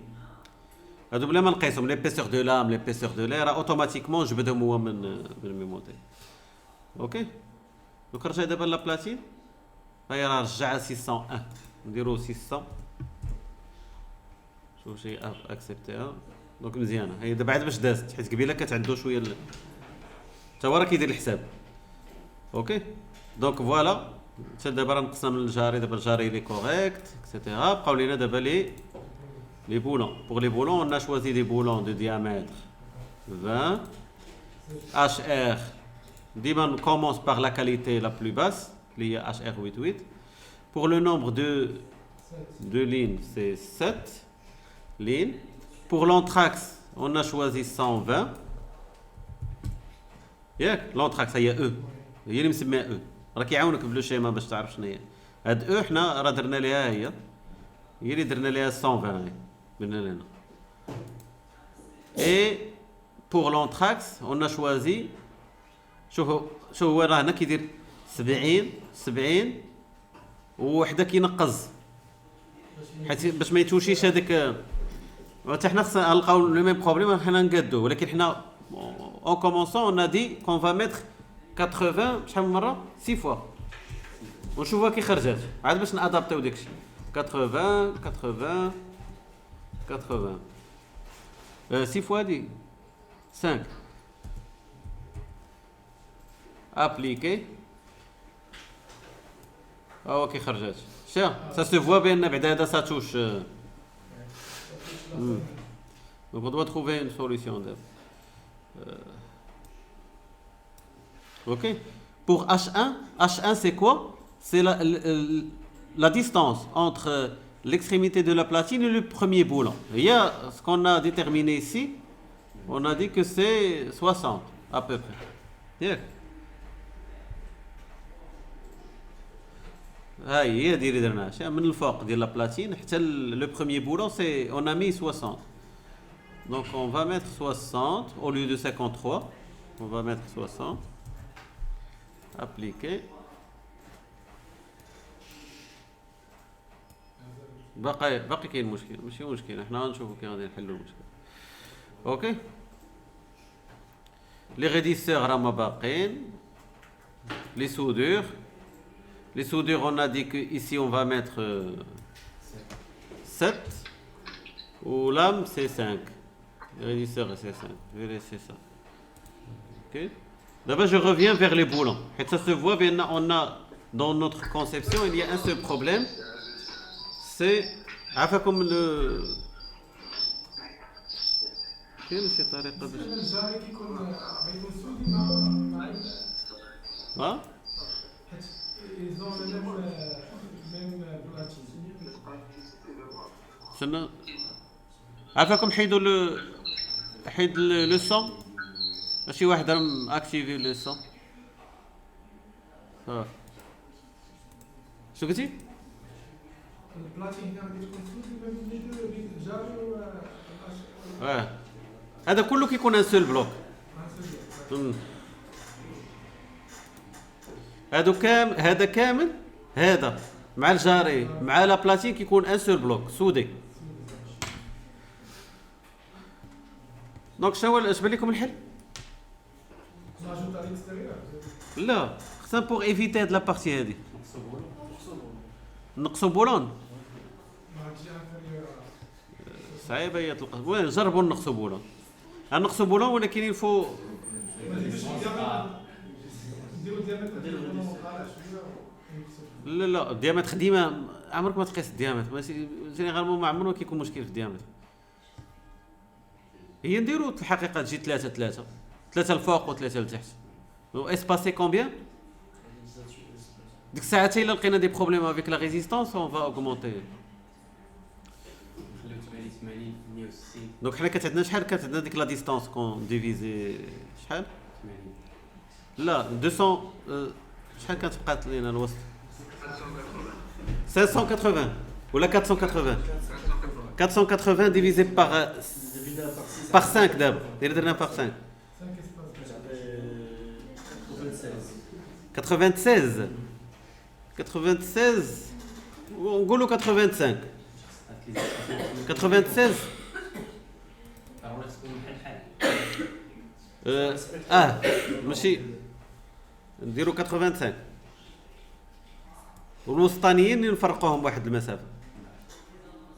هادو بلا ما نقيسهم l'épaisseur de l'âme l'épaisseur de l'air automatiquement جبدهم هو من الميموتي. اوكي دونك رجع دابا لا بلاتين. هيا راه رجع 601 نديرو 600. شوف شي اكسبتيها. دونك مزيانه هي دابا عاد باش دازت حيت قبيله كتعندو شويه حتى هو راه كيدير الحساب. اوكي دونك فوالا حتى دابا راه نقصنا من الجاري. دابا الجاري لي كوريكت اكسيتيرا. بقاو لينا دابا لي بولون. بوغ لي بولون on a choisi des boulons de diamètre 20 HR. ديما on commence par la qualité la plus basse اللي هي HR88. pour le nombre de lignes c'est 7 lignes. pour l'anthrax on a choisi 120. ياك l'anthrax هي او، هي اللي مسميها او، راه كيعاونك بلو شيما باش تعرف شنو هي. هاد او حنا راه درنا ليها هي اللي درنا ليها 120 درنا لنا. اي بور لونتراكس اون شوازي شوفوا هو راه هنا كيدير 70 ووحده كينقز حيت باش ما يتوشيش هذاك. حتى حنا خصنا نلقاو لو ميم بروبليم حنا نقادو، ولكن حنا اون كومونسون اون دي كون فا ميتر 80 شحال من مره 6 فوا ونشوفها كي خرجت عاد باش نادابطيو داكشي. 80 6 فوا دي 5 ابليكي. هو كي خرجت سا سو فوا بان بعدا هذا ساتوش. دونك on doit trouver une solution دابا. Ok. Pour H1 c'est quoi? C'est la distance entre l'extrémité de la platine et le premier boulon. Il y a ce qu'on a déterminé ici. On a dit que c'est 60 à peu près. Yeah. هي ديري درناها من الفوق ديال لا بلاتين حتى le premier boulon c'est on a mis 60. Donc on va mettre 60 au lieu de 53. On va mettre 60. Appliquer. باقي كاين مشكل ماشي مشكل احنا غنشوفوا كي غادي نحلوا المشكل. اوكي لي ريديسور راهما باقيين. Les soudures. Les soudures, on a dit que ici on va mettre 7. Ou lame c'est 5. Le régisseur c'est 5. Je vais laisser ça. Ok. D'abord je reviens vers les boulons. Et ça se voit bien, on a dans notre conception il y a un seul problème. C'est comme le. كاين شي طريقة باش الجاري كيكون بغيتو نسولي مع ها ils ont le même platine. شنو عافاكم حيدوا حيد لو سون ماشي واحد راه اكتيفي لو سون صافي شنو قلتي البلاتين هنا غادي تكون سولي بين الجاري هذا كله كيكون ان سول بلوك هذا كامل هذا مع الجاري مع لا بلاتين كيكون ان سول بلوك سودي. دونك شنو اش بان لكم الحل؟ لا خصنا بوغ ايفيتي هاد لا بارتي هادي نقصوا بولون صعيبه هي تلقى. المهم نجربوا نقصوا بولون نقصوا بولون ولكن يفو لا الديامتر ديما عمرك ما تقيس الديامتر ماشي جينيرالمون ما عمره كيكون مشكل في الديامتر. هي نديرو الحقيقه تجي 3 الفوق و 3 لتحت و اسباسي كومبيان ديك الساعه الا لقينا دي بروبليم افيك لا ريزيستانس اون فا اوغمونتي. دونك حنا كانت عندنا شحال كانت عندنا ديك لا ديستانس كون ديفيزي شحال لا 200 شحال كانت بقات لينا الوسط 580 ولا 480 divisé par 5 d'abord. Direz par 5. 96. 96. On go 85. 96. ماشي نديرو 85 والوسطانيين نفرقوهم بواحد المسافه.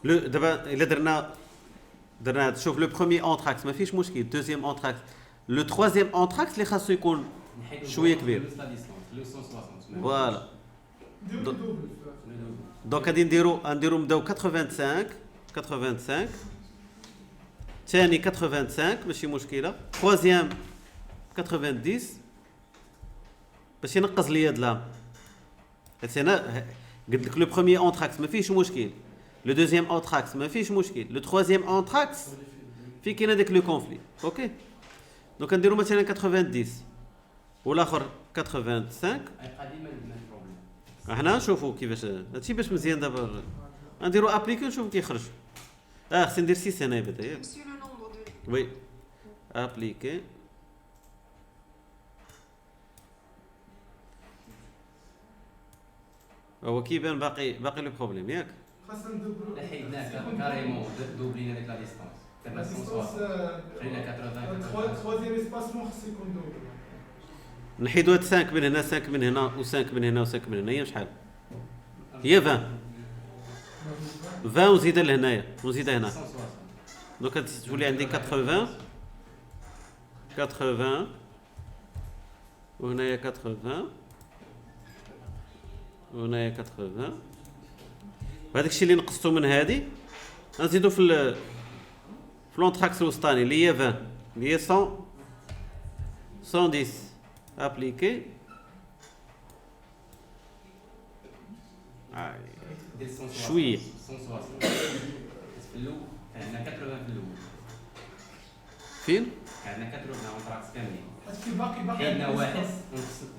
دابا الا درنا شوف لو بروميي اونتراكس ما فيش مشكل. دوزيام اونتراكس لو تروازيام اونتراكس اللي خاصو يكون شويه كبير فوالا. دونك غادي نديرو نبداو 85 ثاني 85 ماشي مشكله. تروازيام 90 باش ينقص ليا هاد لام. انا قلت لك لو بروميي اونتراكس ما فيش مشكل. Le deuxième anthrax, ما فيش مشكل. Le troisième anthrax, في كاين هذاك لو كونفلي. اوكي دونك نديرو مثلا 90 والاخر 85. احنا نشوفوا كيفاش هادشي باش مزيان. دابا نديرو ابليكي نشوفوا كيخرج. خصني ندير 6 هنا بدا ياك. وي ابليكي هو كيبان باقي لو بروبليم ياك. حيدناه كاريمون دوبلينا ديك لا ديستانس درنا 160 خلينا 80 troisième espacement خصو يكون دوبل. نحيدو هاد 5 من هنا 5 من هنا و5 من هنا و5 من هنا هي شحال؟ هي 20 وزيدها لهنايا وزيدها هنا. دونك تولي عندي 80 وهنايا 80 وهنايا 80. وهذاك الشيء اللي نقصتو من هذه نزيدو في لونتراكس الوسطاني اللي هي 20 اللي هي 110 ابليكي ديال 160 شويه 160 في الاول عندنا 80 في الاول فين عندنا 80 اونطراكس كاملين هادشي باقي حيدنا واحد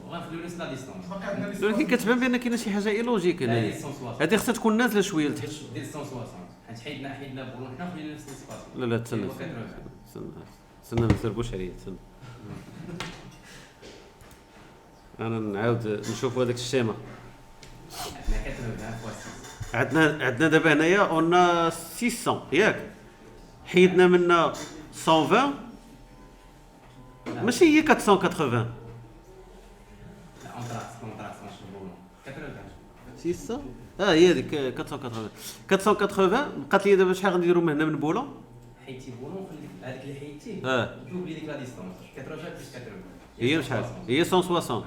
وغنخليو نفس لا ديستونس باقي عندنا ولكن كتبان بان كاينه شي حاجه ايلوجيك ديال هنا 160 هذه خصها تكون نازله شويه لتحت ديال 160 حيت حيدنا بولون حنا وخلينا نفس السباس لا لا تسنى تسنى ما تسربوش عليا تسنى انا نعاود نشوف هذاك الشيما عندنا 80 فوا 6 عندنا دابا هنايا قلنا 600 ياك حيدنا منا 120 ماشي هي 480 لا اونطراكس ماشي بولون 80 600 هي هذيك 480 بقات لي دابا شحال غنديروا من هنا من بولون حيدتي بولون وخليك هذاك اللي حيدتيه دوبلي ديك لا ديستونس 80 بلس 80 هي شحال هي 160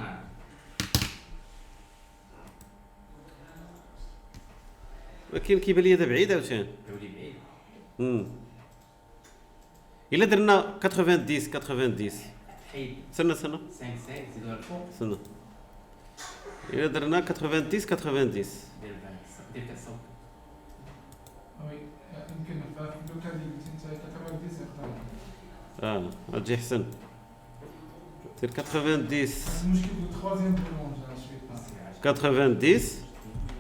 ولكن كيبان لي هذا بعيد عاوتاني يولي بعيد الا درنا 90 حيد استنى 5 زيدوها الفوق استنى الا درنا 90 ديال 400 وي يمكن في اللوكال اللي انت 90 يقدر غتجي حسن دير 90 المشكل دو تخوازيام بولون جا شويه 90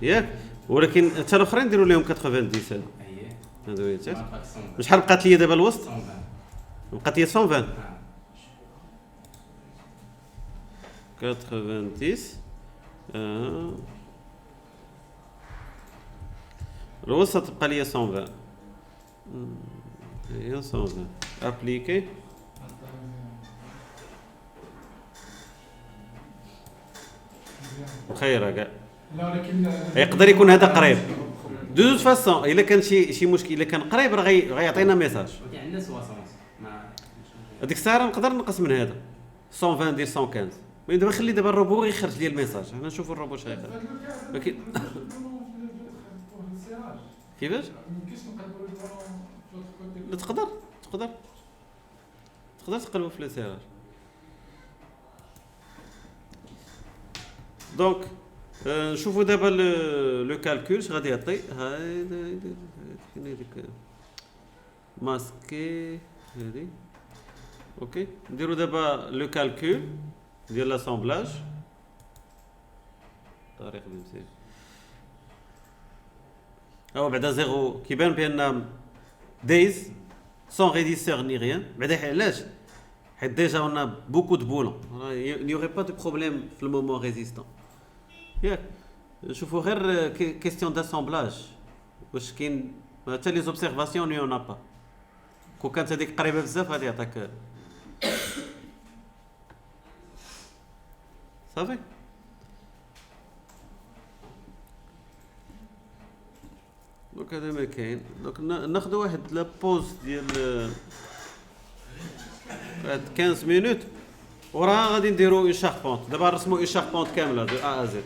ياك ولكن حتى الاخرين نديروا لهم 90 هادو هي هادو هي تاع ما شحال بقات لي دابا الوسط 120 بقات لي 120 90 الوسط بقى لي 120 هي 120 ابليكي خير كاع لا ولكن يقدر يكون هذا قريب دو فاسون الا كان شي مشكل الا كان قريب راه غيعطينا ميساج ولكن عندنا 60 ما هذيك الساعه نقدر نقص من هذا 120 ديال 115 مي دابا خلي دابا الروبو يخرج لي الميساج حنا نشوفوا الروبو شحال يخرج ولكن كيفاش ميمكنش نقلبوا البولون لا تقدر تقلبوا في السيراج دونك نشوفوا دابا لو كالكول اش غادي يعطي هاي كاين هذيك ماسكي هذه اوكي نديروا دابا لو كالكول ديال لاسامبلاج طريق بنسير هو بعدا زيرو كيبان بان دايز سون ريديسور ني ريان بعدا علاش حيت ديجا اون بوكو دو بولون ني اوري با دو بروبليم في المومون ريزيستون ياك نشوفوا غير كيستيون داسامبلاج واش كاين حتى لي زوبسيرفاسيون ني اون با كون كانت هذيك قريبه بزاف غادي يعطيك صافي دونك هذا ما كاين دونك ناخذ واحد لا بوز ديال 15 مينوت وراها غادي نديرو اون شاربونت دابا نرسمو اون شاربونت كامله دو ا ا زد